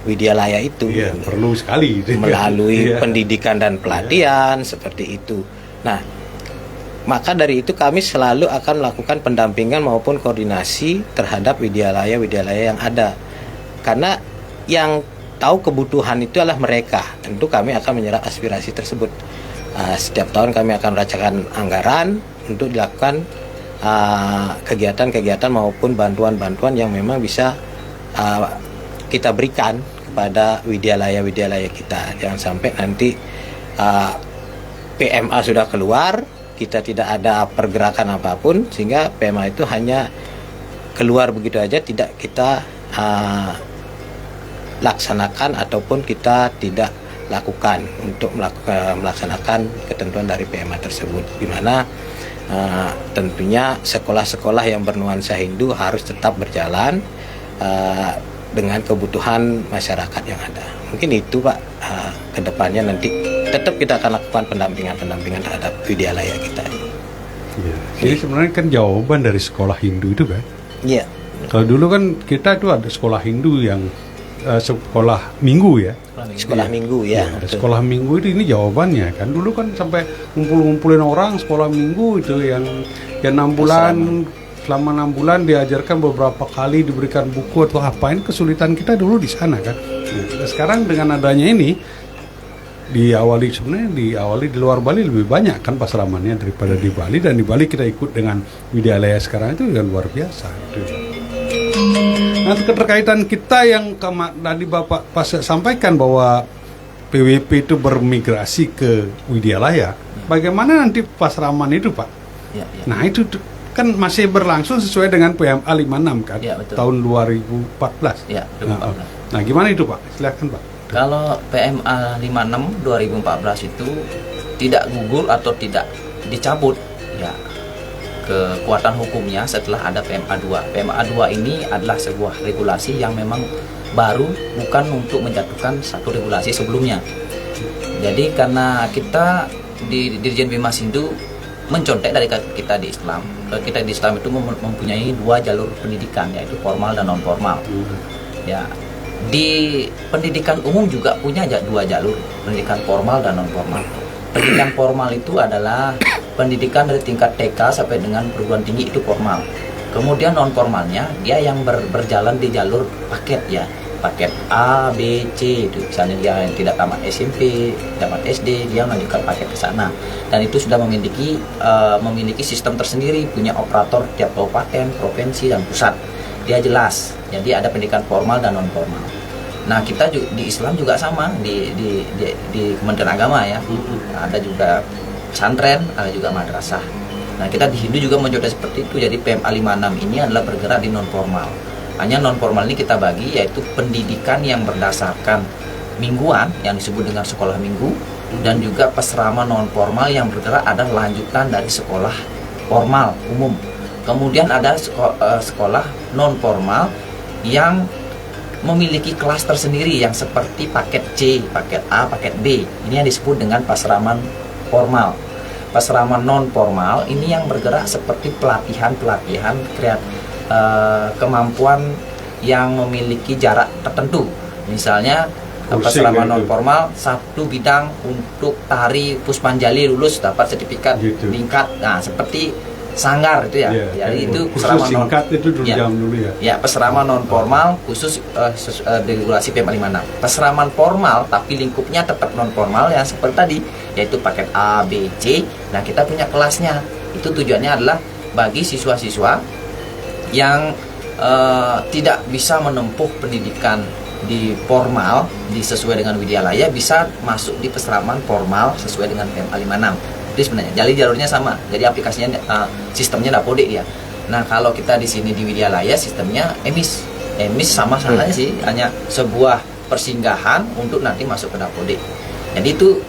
widyalaya itu. Iya, perlu sekali melalui Iya. pendidikan dan pelatihan seperti itu. Nah, maka dari itu kami selalu akan melakukan pendampingan maupun koordinasi terhadap widyalaya-widyalaya yang ada. Karena yang tahu kebutuhan itu adalah mereka. Tentu kami akan menyerap aspirasi tersebut. Setiap tahun kami akan merancangkan anggaran untuk dilakukan kegiatan-kegiatan maupun bantuan-bantuan yang memang bisa kita berikan kepada widyalaya-widyalaya kita. Jangan sampai nanti PMA sudah keluar, kita tidak ada pergerakan apapun, sehingga PMA itu hanya keluar begitu aja, tidak kita laksanakan ataupun kita tidak lakukan untuk melaksanakan ketentuan dari PMA tersebut, di mana tentunya sekolah-sekolah yang bernuansa Hindu harus tetap berjalan dengan kebutuhan masyarakat yang ada. Mungkin itu Pak, kedepannya nanti tetap kita akan lakukan pendampingan terhadap widyalaya kita ini. Ya. Jadi sebenarnya kan jawaban dari sekolah Hindu itu kan. Iya. Kalau dulu kan kita itu ada sekolah Hindu yang sekolah minggu ya. Sekolah minggu ya. Ada betul. sekolah minggu itu, ini jawabannya kan. Dulu kan sampai ngumpulin orang sekolah minggu itu yang 6 bulan. Selama 6 bulan diajarkan beberapa kali, diberikan buku atau apain. Kesulitan kita dulu di sana kan. Nah, sekarang dengan adanya ini diawali di luar Bali lebih banyak kan pasramannya daripada di Bali, dan di Bali kita ikut dengan widyalaya sekarang itu yang luar biasa. Nah, keterkaitan kita yang tadi Bapak pas sampaikan bahwa PWP itu bermigrasi ke widyalaya, bagaimana nanti pasraman itu Pak? Ya. Nah itu kan masih berlangsung sesuai dengan PMA 56 kan, Ya, betul. tahun 2014. Ya, 2014. Nah gimana itu Pak? Silakan Pak. Kalau PMA 56 2014 itu tidak gugur atau tidak dicabut, ya kekuatan hukumnya setelah ada PMA 2. PMA 2 ini adalah sebuah regulasi yang memang baru, bukan untuk menjatuhkan satu regulasi sebelumnya. Jadi karena kita di Dirjen Bimas Hindu mencontek dari kita di Islam. Kita di Islam itu mempunyai 2 jalur pendidikan, yaitu formal dan non formal. Ya, Di pendidikan umum juga punya dua jalur, pendidikan formal dan non formal. Pendidikan formal itu adalah pendidikan dari tingkat TK sampai dengan perguruan tinggi, itu formal. Kemudian non formalnya dia yang berjalan di jalur paket ya, paket A, B, C itu. Misalnya dia yang tidak tamat SMP, tamat SD, dia melanjutkan paket ke sana. Dan itu sudah memiliki sistem tersendiri, punya operator tiap kabupaten, provinsi dan pusat. Dia jelas. Jadi ada pendidikan formal dan non formal. Nah, kita di Islam juga sama, di Kementerian Agama ya. Ada juga pesantren, ada juga madrasah. Nah, kita di Hindu juga mencoba seperti itu. Jadi PMA 56 ini adalah bergerak di non formal. Hanya non formal ini kita bagi yaitu pendidikan yang berdasarkan mingguan yang disebut dengan sekolah minggu, dan juga pesrama non formal yang bergerak adalah lanjutan dari sekolah formal umum. Kemudian ada sekolah non formal yang memiliki kelas tersendiri yang seperti paket C, paket A, paket B. Ini yang disebut dengan pasraman formal. Pasraman non formal ini yang bergerak seperti pelatihan kemampuan yang memiliki jarak tertentu. Misalnya pasraman non formal satu bidang untuk tari Puspanjali lulus dapat sertifikat tingkat. Nah, seperti sanggar itu ya. Jadi itu pesrama non itu dulu jam dulu ya. Ya, pesrama non formal khusus regulasi PMA 56. Pesraman formal tapi lingkupnya tetap non formal yang seperti tadi, yaitu paket A, B, C. Nah, kita punya kelasnya. Itu tujuannya adalah bagi siswa-siswa yang tidak bisa menempuh pendidikan di formal sesuai dengan Widyalaya bisa masuk di pesraman formal sesuai dengan PMA 56. Itu sebenarnya. Jadi jalurnya sama. Jadi aplikasinya sistemnya Dapodik ya. Nah, kalau kita di sini di Widyalaya sistemnya EMIS. EMIS sama saja sih, hanya sebuah persinggahan untuk nanti masuk ke Dapodik. Jadi itu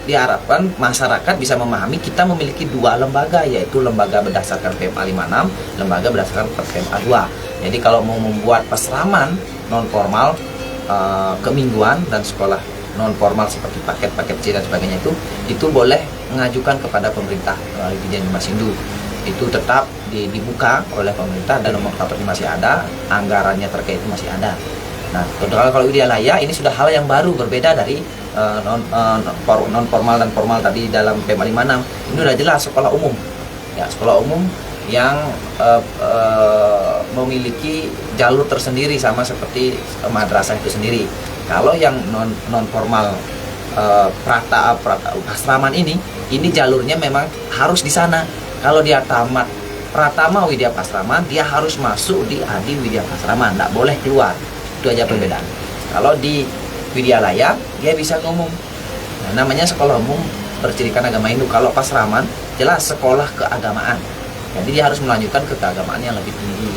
diharapkan masyarakat bisa memahami kita memiliki dua lembaga, yaitu lembaga berdasarkan PMA 56, lembaga berdasarkan PMA 2. Jadi kalau mau membuat pesraman non formal kemingguan dan sekolah non formal seperti paket-paket C dan sebagainya itu boleh mengajukan kepada pemerintah melalui Dirjen Bimas Hindu. Itu tetap dibuka oleh pemerintah dan nomenklaturnya masih ada, anggarannya terkait itu masih ada. Nah, kalau Widyalaya ini sudah hal yang baru berbeda dari non formal dan formal tadi dalam PMA 56. Ini sudah jelas sekolah umum. Ya, sekolah umum yang memiliki jalur tersendiri sama seperti madrasah itu sendiri. Kalau yang non formal pasraman ini jalurnya memang harus di sana. Kalau dia tamat Pratama Widya Pasraman, dia harus masuk di Adi Widya Pasraman, tidak boleh keluar. Itu aja perbedaan. Kalau di Widyalaya dia bisa ke umum. Nah, namanya sekolah umum bercirikan agama Hindu. Kalau pasraman jelas sekolah keagamaan. Jadi dia harus melanjutkan ke keagamaan yang lebih tinggi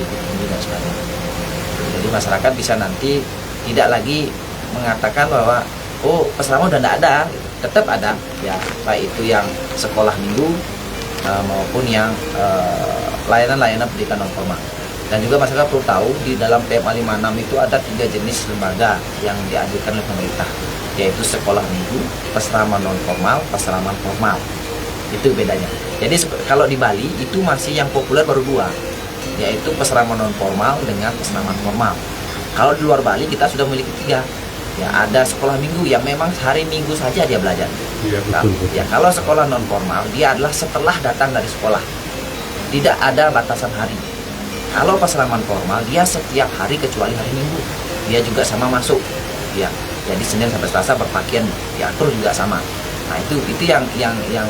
dan sebagainya. Jadi masyarakat bisa nanti tidak lagi mengatakan bahwa pesrama udah tidak ada, tetap ada ya, baik itu yang sekolah minggu maupun yang layanan-layanan pendidikan non formal. Dan juga masyarakat perlu tahu di dalam PMA 56 itu ada 3 jenis lembaga yang dianjurkan oleh pemerintah, yaitu sekolah minggu, pesrama non formal, pesrama formal. Itu bedanya. Jadi kalau di Bali itu masih yang populer baru 2, yaitu pesrama non formal dengan pesrama formal. Kalau di luar Bali kita sudah memiliki 3. Ya, ada sekolah minggu yang memang hari Minggu saja dia belajar. Iya, betul. Ya, kalau sekolah non formal dia adalah setelah datang dari sekolah. Tidak ada batasan hari. Kalau pesraman formal dia setiap hari kecuali hari Minggu. Dia juga sama masuk. Ya. Jadi Senin sampai Selasa berpakaian diatur juga sama. Nah, itu yang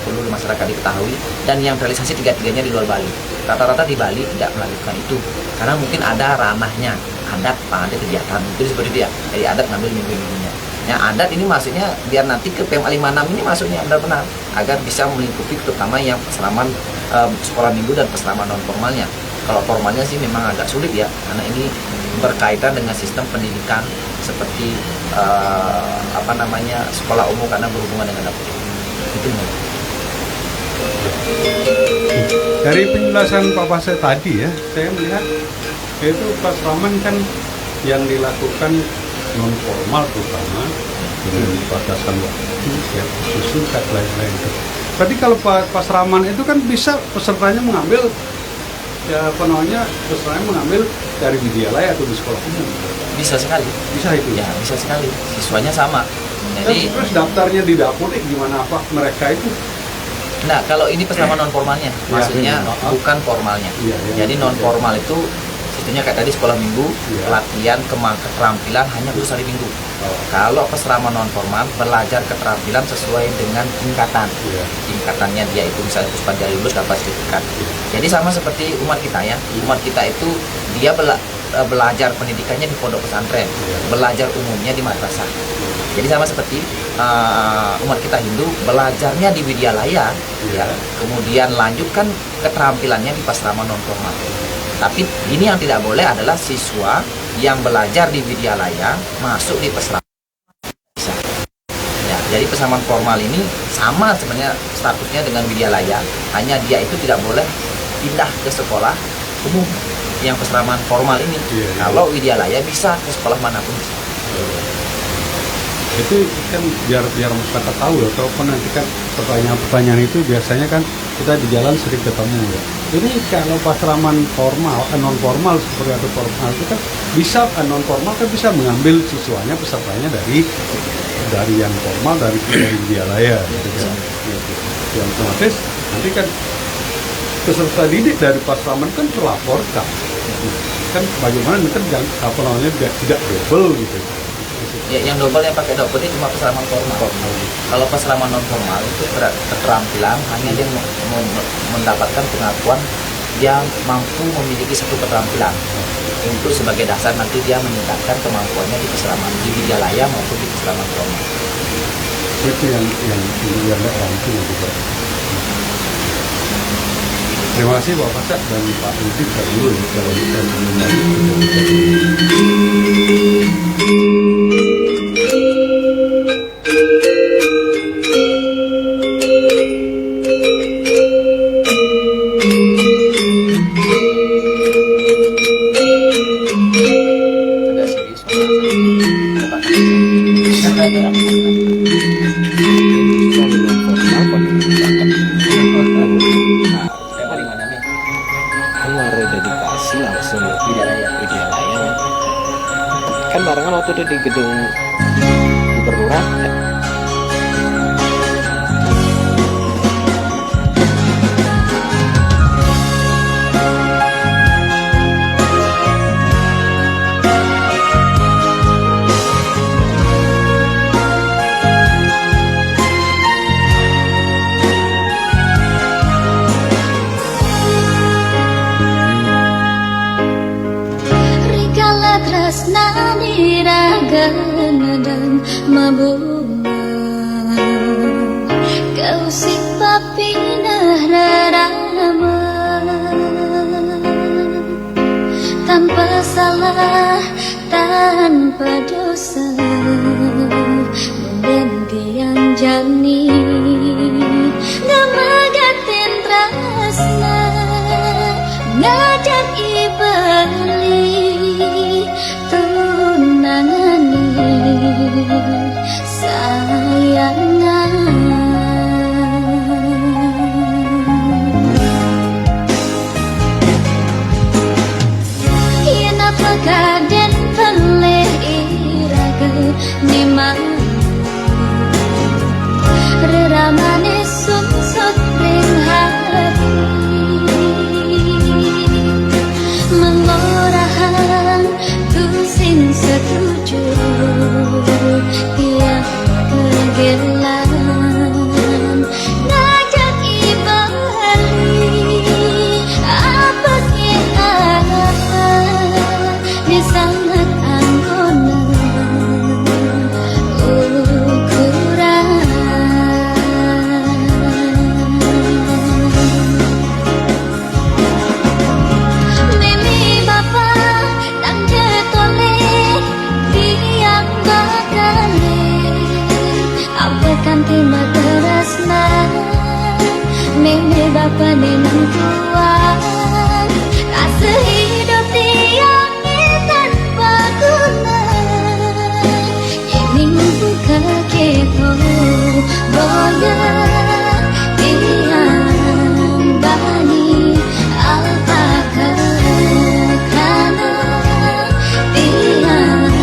perlu masyarakat diketahui, dan yang realisasi 3-tiganya di luar Bali. Rata-rata di Bali tidak melakukan itu karena mungkin ada ranahnya. Adat, ada kegiatan itu seperti dia. Jadi adat ngambil minggu-minggunya. Ya, adat ini maksudnya biar nanti ke PMA 56 ini masuknya benar-benar agar bisa melingkupi terutama yang pesraman sekolah minggu dan pesraman non formalnya. Kalau formalnya sih memang agak sulit ya, karena ini berkaitan dengan sistem pendidikan seperti sekolah umum karena berhubungan dengan dapur. Itu. Dari penjelasan Pak Pasek tadi ya, saya melihat itu pasraman kan yang dilakukan non formal terutama dengan batasan waktu ya khusus dan lain-lain itu. Tadi kalau pasraman itu kan bisa pesertanya mengambil pesertanya mengambil dari Widyalaya atau di sekolah umum. Bisa sekali. Bisa itu. Ya, bisa sekali. Siswanya sama. Jadi Terus daftarnya di dapur gimana apa mereka itu? nah, kalau ini peseraman non formalnya, maksudnya iya. bukan formalnya. Iya, iya. Jadi non formal itu sistemnya kayak tadi sekolah minggu, Iya. latihan keterampilan hanya khusus hari minggu. Kalau peseraman non formal belajar keterampilan sesuai dengan tingkatan. Iya. Tingkatannya dia itu misalnya Puspanjali lulus dapat sertifikat. Jadi sama seperti umat kita ya. Umat kita itu dia belajar pendidikannya di pondok pesantren, belajar umumnya di madrasah. Jadi sama seperti umat kita Hindu belajarnya di Widyalaya, ya. Kemudian lanjutkan keterampilannya di peseraman non formal. Tapi ini yang tidak boleh adalah siswa yang belajar di Widyalaya masuk di peseraman. Bisa. Ya, jadi peseraman formal ini sama sebenarnya statusnya dengan Widyalaya, hanya dia itu tidak boleh pindah ke sekolah umum yang peseraman formal ini. Iya. Kalau Widyalaya bisa ke sekolah manapun bisa. Itu kan biar masyarakat tahu ya, kalau nanti kan pertanyaan-pertanyaan itu biasanya kan kita di jalan sering ketemu ya. Ini kalau pasraman formal, non formal seperti atau formal itu kan bisa non formal kan bisa mengambil siswanya pesertanya dari yang formal dari Widyalaya gitu kan. Yang otomatis nanti kan peserta didik dari pasraman kan terlaporkan. Kan bagaimana kan apa namanya tidak double gitu. Ya, yang double yang pakai double ini cuma peseraman formal. Kalau peseraman non formal itu keterampilan hanya dia mendapatkan pengakuan dia mampu memiliki satu keterampilan untuk sebagai dasar nanti dia meningkatkan kemampuannya di peseraman di Widyalaya maupun di peseraman formal. Itu yang orang itu juga. Terima kasih Pak Pasak dan Pak Rudi dulu kalau kita kan barengan waktu itu di gedung Gubernuran. Rikala tresna diragana dan mabunga kausik papinah rarama tanpa salah tanpa dosa mendentian jani ngamagatin tresna ngajak ibeli tunangani sayangan yen apakah den peleh iraga memang reramane sungsut ring hati mengorahan tusin setuju yang kegelan ngajak ibali apa kita di sangat anggona ukuran Mimi bapa dan jetole tiang bakale apa kanti materasna Mimi bapa nenang tuan rasa hidup tiang tanpa guna yang buka kepo boya tiang bani alpaka kana tiang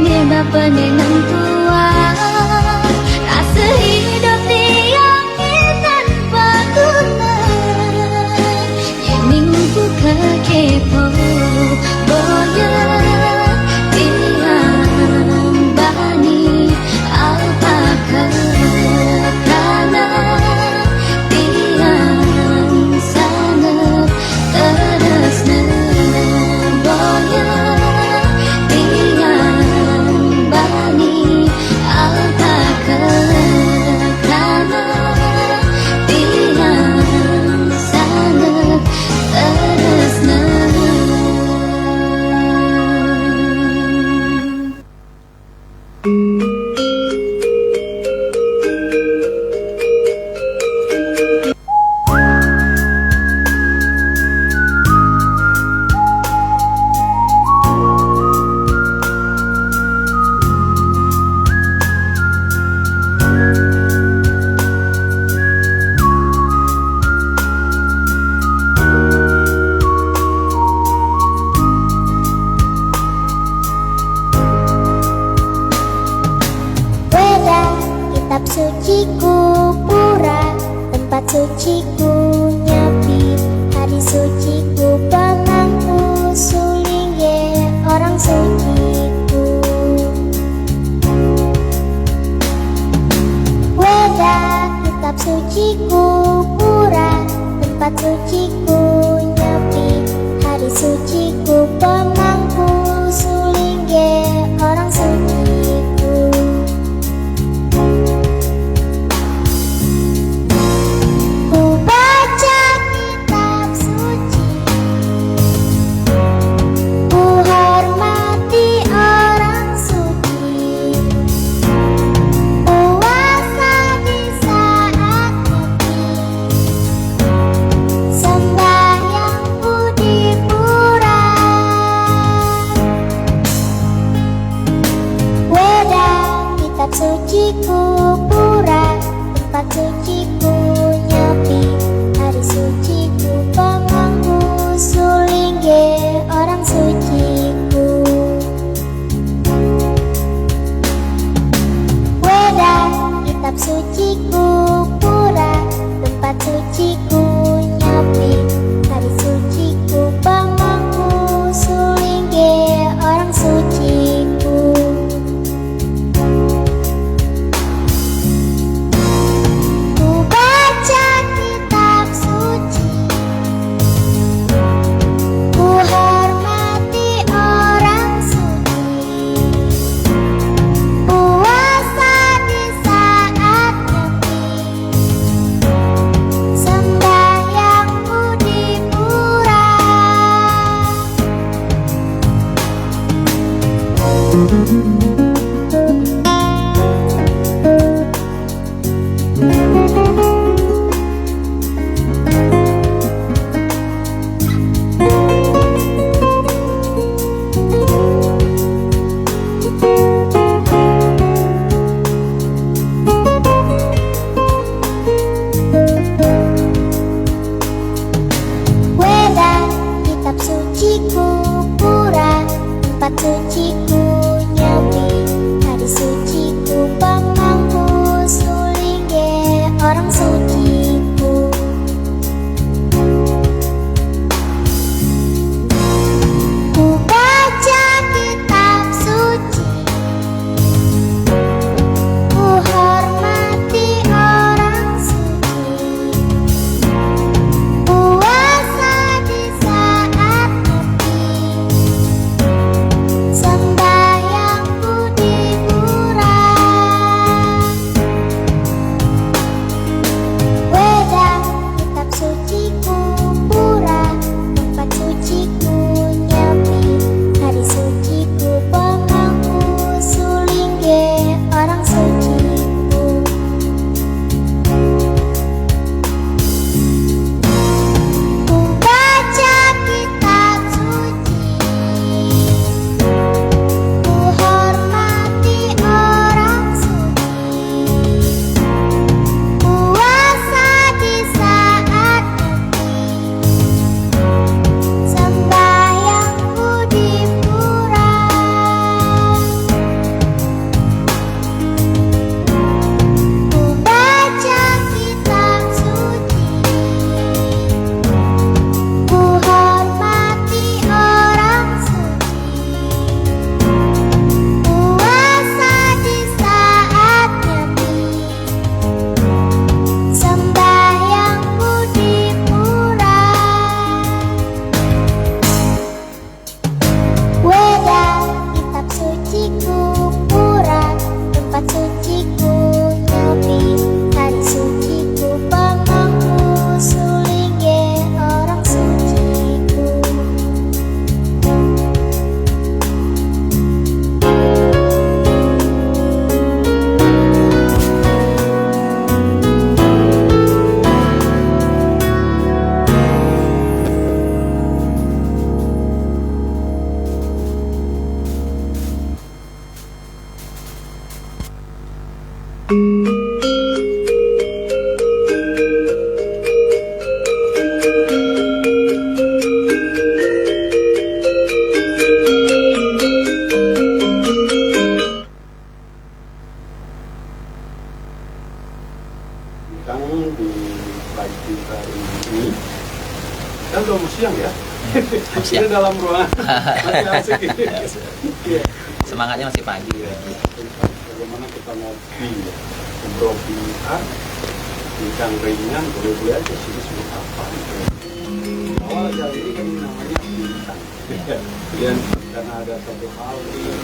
Meme bapa nenang tua rasa hidup tiang tanpa guna Yening ku kekepo boya tiang bani alpaka karena tiang sangat terasna boya Kitab suciku pura, tempat suciku nyapi, hari suciku pengangku sulingge orang suciku. Weda kitab suciku pura, tempat suciku nyapi, hari suciku pengangku sulingge orang suciku. Suciku pura, tempat suciku nyapi, hari suciku pengangku sulingge orang suciku. Weda kitab suciku pura, tempat suciku nyapi, hari suciku pengangku sulingge orang suciku. Sembahyang Kang di pagi hari ini kan udah mau siang ya. Siang. Ini dalam ruangan masih asik. Iya. Semangatnya masih pagi. Bagaimana kita ngopi ya, ngobrol pintar, bincang ringan, boleh-boleh aja sih disebut apa gitu. Awal kali ini kan namanya bintang. Dan karena ada satu hal biar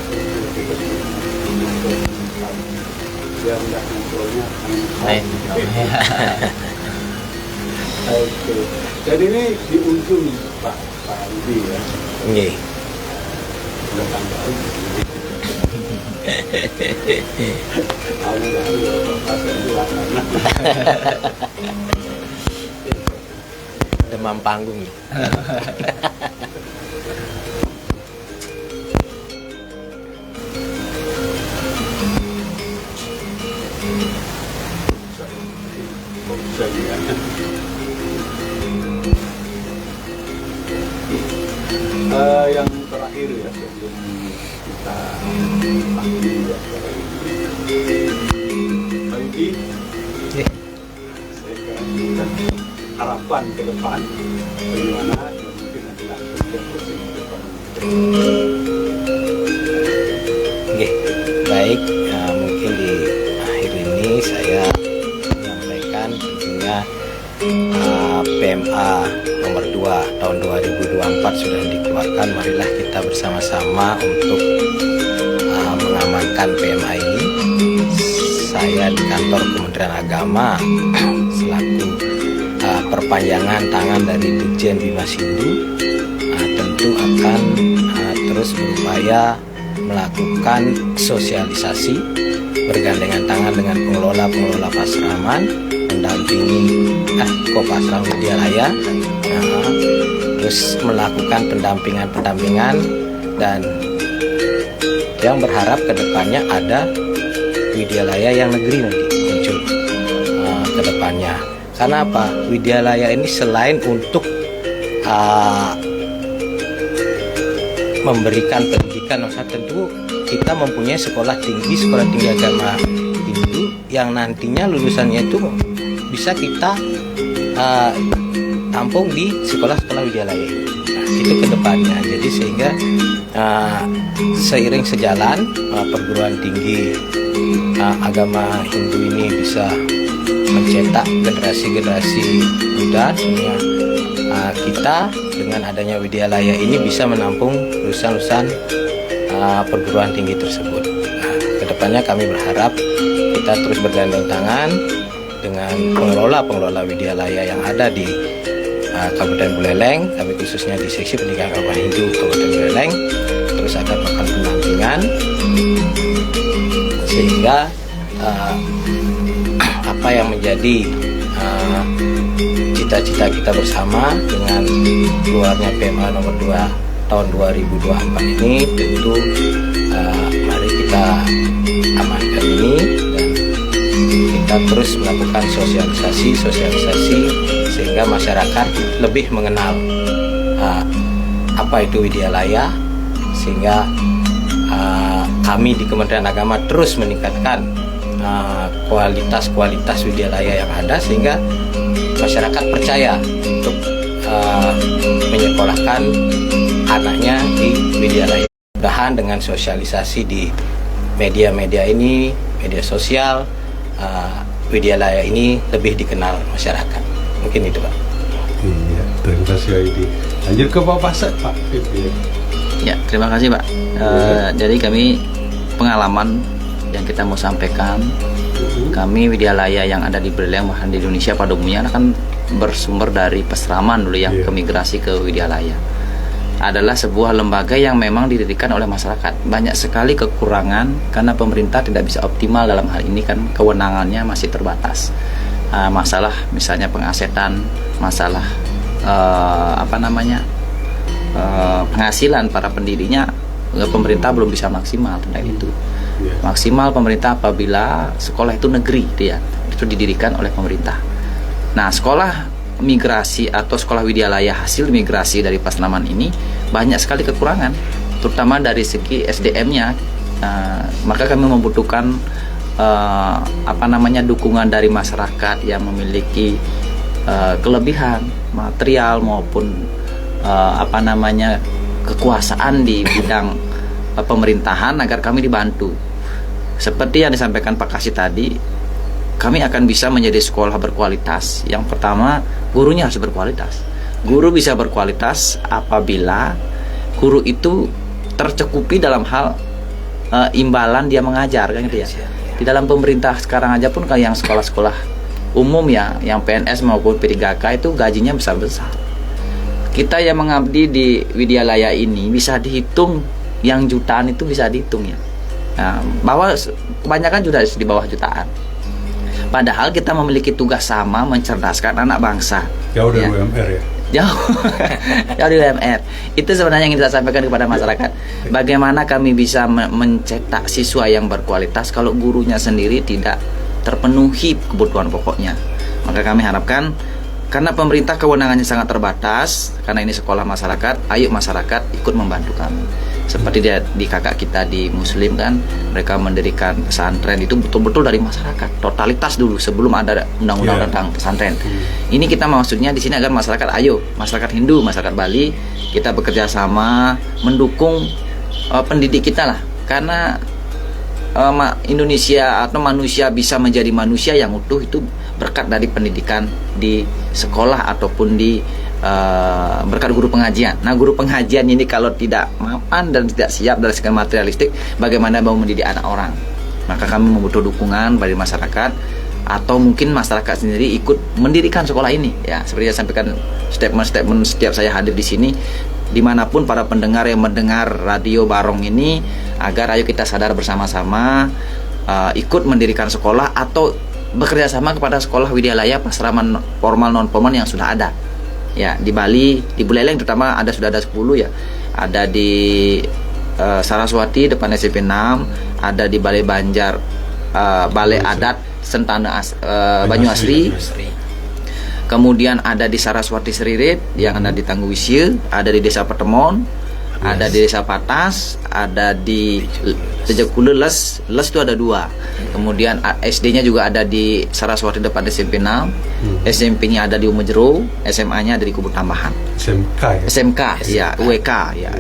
tidak ngobrolnya Baik. Oke. Jadi ini di ujung Pak Andi ya. Nggih. Udah tanggal. Demam panggung nih. Yang terakhir ya sebelum kita akhiri ya Andi, saya kira harapan ke depan bagaimana dan mungkin adalah kursi ke depan. Oke, baik. Mungkin di akhir ini saya menyampaikan tentunya PMA nomor 2 tahun 2024 sudah dikeluarkan. Marilah kita bersama-sama untuk mengamankan PMA ini. Saya di kantor Kementerian Agama selaku perpanjangan tangan dari Dirjen Bima Sindhu tentu akan terus berupaya melakukan sosialisasi bergandengan tangan dengan pengelola pasraman, mendampingi Kopasram Widyalaya, terus melakukan pendampingan dan yang berharap kedepannya ada Widyalaya yang negeri nanti muncul ke depannya. Karena apa? Widyalaya ini selain untuk memberikan pendidikan, tentu kita mempunyai sekolah tinggi agama Hindu yang nantinya lulusannya itu bisa kita tampung di sekolah-sekolah Widyalaya ini. Itu ke depannya. Jadi sehingga seiring sejalan perguruan tinggi agama Hindu ini bisa mencetak generasi-generasi muda, sehingga kita dengan adanya Widyalaya ini bisa menampung lulusan-lulusan perguruan tinggi tersebut. Kedepannya kami berharap kita terus bergandeng tangan dengan pengelola Widyalaya yang ada di Kabupaten Buleleng, kami khususnya di Seksi Pendidikan Agama Hindu Kabupaten Buleleng, terus akan melakukan pendampingan sehingga apa yang menjadi cita-cita kita bersama dengan keluarnya PMA nomor 2 tahun 2024 ini tentu mari kita amankan ini dan kita terus melakukan sosialisasi sehingga masyarakat lebih mengenal apa itu Widyalaya, sehingga kami di Kementerian Agama terus meningkatkan kualitas Widyalaya yang ada sehingga masyarakat percaya untuk menyekolahkan anaknya di Widyalaya. Mudah-mudahan dengan sosialisasi di media-media ini, media sosial, Widyalaya ini lebih dikenal masyarakat. Mungkin itu, Pak. Iya, terima kasih Aidi. Lanjut ke Pak Pasek, Pak. Ya, terima kasih Pak. Jadi kami pengalaman yang kita mau sampaikan, kami Widyalaya yang ada di Buleleng bahkan di Indonesia pada umumnya kan bersumber dari pesraman dulu yang kemigrasi ke Widyalaya. Adalah sebuah lembaga yang memang didirikan oleh masyarakat. Banyak sekali kekurangan karena pemerintah tidak bisa optimal dalam hal ini, kan kewenangannya masih terbatas. Masalah misalnya pengasetan, masalah penghasilan para pendirinya, pemerintah belum bisa maksimal tentang itu. Maksimal pemerintah apabila sekolah itu negeri, itu didirikan oleh pemerintah. Nah, sekolah migrasi atau sekolah widyalaya hasil migrasi dari Pasaman ini banyak sekali kekurangan, terutama dari segi SDM-nya. Maka kami membutuhkan dukungan dari masyarakat yang memiliki kelebihan material maupun kekuasaan di bidang pemerintahan agar kami dibantu. Seperti yang disampaikan Pak Kasih tadi, kami akan bisa menjadi sekolah berkualitas. Yang pertama, gurunya harus berkualitas. Guru bisa berkualitas apabila guru itu tercukupi dalam hal imbalan dia mengajar, kan gitu ya. Di dalam pemerintah sekarang aja pun kayak yang sekolah-sekolah umum ya, yang PNS maupun P3K itu gajinya besar-besar. Kita yang mengabdi di widyalaya ini bisa dihitung, yang jutaan itu bisa dihitung ya. Nah, bahwa kebanyakan sudah di bawah jutaan. Padahal kita memiliki tugas sama mencerdaskan anak bangsa. Jauh dari UMR ya? Jauh dari UMR. Itu sebenarnya yang kita sampaikan kepada masyarakat. Bagaimana kami bisa mencetak siswa yang berkualitas kalau gurunya sendiri tidak terpenuhi kebutuhan pokoknya. Maka kami harapkan, karena pemerintah kewenangannya sangat terbatas, karena ini sekolah masyarakat, ayo masyarakat ikut membantu kami. Seperti di kakak kita di Muslim kan, mereka mendirikan pesantren itu betul-betul dari masyarakat, totalitas dulu sebelum ada undang-undang tentang pesantren. Ini kita maksudnya di sini agar masyarakat, ayo masyarakat Hindu, masyarakat Bali, kita bekerja sama mendukung pendidik kita lah, karena Indonesia atau manusia bisa menjadi manusia yang utuh itu berkat dari pendidikan di sekolah ataupun di berkat guru pengajian. Nah, guru pengajian ini kalau tidak mapan dan tidak siap dari segi materialistik, bagaimana mau mendidik anak orang? Maka kami membutuhkan dukungan dari masyarakat, atau mungkin masyarakat sendiri ikut mendirikan sekolah ini. Ya, seperti yang sampaikan statement setiap saya hadir di sini, dimanapun para pendengar yang mendengar radio Barong ini, agar ayo kita sadar bersama-sama, ikut mendirikan sekolah atau bekerja sama kepada sekolah widyalaya pasraman formal non formal yang sudah ada. Ya, di Bali, di Buleleng terutama sudah ada 10 ya. Ada di Saraswati depan SMP 6, ada di Balai Banjar, Balai Adat Sentana Banyu Asri. Kemudian ada di Saraswati Seririt yang ada di Tangguwisye, ada di Desa Petemon, ada di Desa Patas, ada di Tejakule Les itu ada 2. Kemudian SD-nya juga ada di Saraswati depan SMP 6, SMP-nya ada di Umejero, SMA-nya ada di Kubur Tambahan. SMK ya, UWK ya,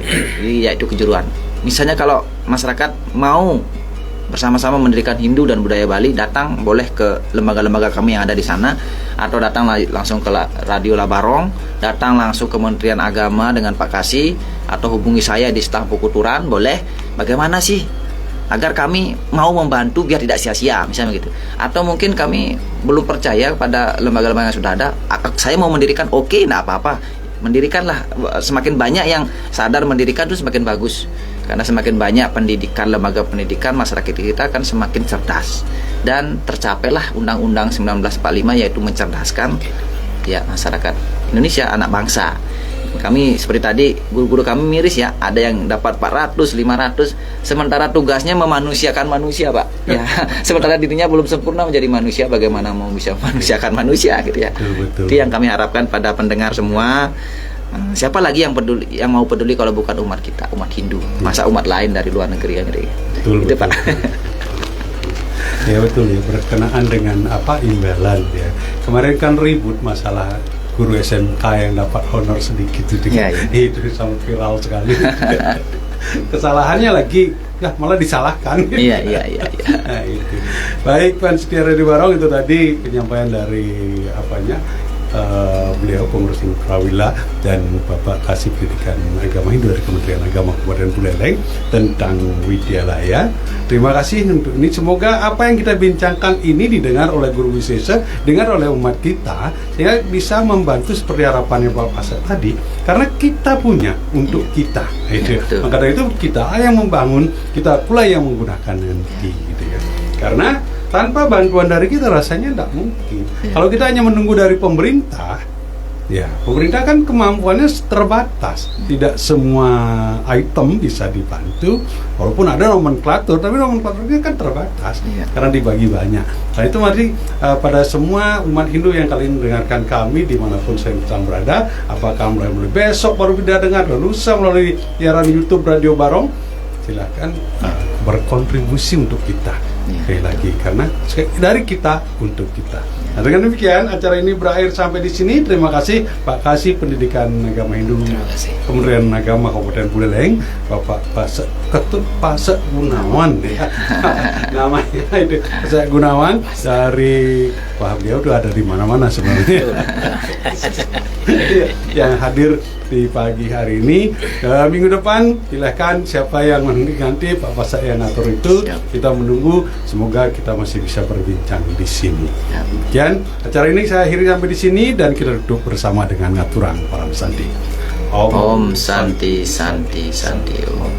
yaitu kejuruan. Misalnya kalau masyarakat mau bersama-sama mendirikan Hindu dan budaya Bali, datang boleh ke lembaga-lembaga kami yang ada di sana, atau datang langsung ke Radio Labarong, datang langsung ke Kementerian Agama dengan Pak Kasih, atau hubungi saya di staf Pukuturan, boleh. Bagaimana sih agar kami mau membantu biar tidak sia-sia, misalnya begitu. Atau mungkin kami belum percaya pada lembaga-lembaga yang sudah ada, saya mau mendirikan, oke, enggak apa-apa, mendirikanlah. Semakin banyak yang sadar mendirikan itu semakin bagus, karena semakin banyak pendidikan, lembaga pendidikan, masyarakat kita akan semakin cerdas, dan tercapailah Undang-Undang 1945, yaitu mencerdaskan ya masyarakat Indonesia, anak bangsa. Kami seperti tadi, guru-guru kami miris ya, ada yang dapat 400, 500, sementara tugasnya memanusiakan manusia, Pak. Ya, sementara dirinya belum sempurna menjadi manusia, bagaimana mau bisa memanusiakan manusia gitu ya. Betul. Itu yang kami harapkan pada pendengar semua. Siapa lagi yang peduli, yang mau peduli kalau bukan umat kita, umat Hindu? Masa umat lain dari luar negeri yang gitu. Betul, itu, betul, Pak. Ya betul ya, berkenaan dengan imbalan ya. Kemarin kan ribut masalah guru SMK yang dapat honor sedikit itu, itu sangat viral sekali. Kesalahannya lagi malah disalahkan. Iya. Nah, itu. Baik, fans setia Radio Barong, itu tadi penyampaian dari beliau pengurus Prawila dan Bapak Kasih Pendidikan Agama Hindu dari Kementerian Agama Kabupaten Buleleng tentang widyalaya. Terima kasih untuk ini. Semoga apa yang kita bincangkan ini didengar oleh guru wisesa, dengar oleh umat kita, sehingga bisa membantu seperti harapannya Pak Pasek tadi. Karena kita punya untuk kita. Maka dari itu kita yang membangun, kita pula yang menggunakan nanti, gitu ya. Karena tanpa bantuan dari kita rasanya tidak mungkin. Kalau kita hanya menunggu dari pemerintah, Ya, pemerintah kan kemampuannya terbatas. Tidak semua item bisa dibantu. Walaupun ada nomenklatur, tapi nomenklaturnya kan terbatas karena dibagi banyak. Nah itu mari pada semua umat Hindu yang kali ini mendengarkan kami dimanapun saya sedang berada, apakah mulai besok baru bisa dengar, lusa melalui siaran YouTube Radio Barong, silakan berkontribusi untuk kita. Sekali lagi, karena dari kita untuk kita. Nah, dengan demikian acara ini berakhir sampai di sini. Terima kasih Pak Kasih Pendidikan Agama Hindu Kementerian Agama Kabupaten Buleleng, Bapak Ketut Pasek Gunawan ya. Namanya itu Pasek Gunawan dari beliau itu ada di mana-mana sebenarnya. Yang hadir di pagi hari ini. Minggu depan silahkan siapa yang mengganti Pak Pasek yang atur itu. Kita menunggu, semoga kita masih bisa berbincang di sini. Kemudian acara ini saya akhiri sampai di sini dan kita duduk bersama dengan ngaturan para santi. Om Santi Santi Santi Om.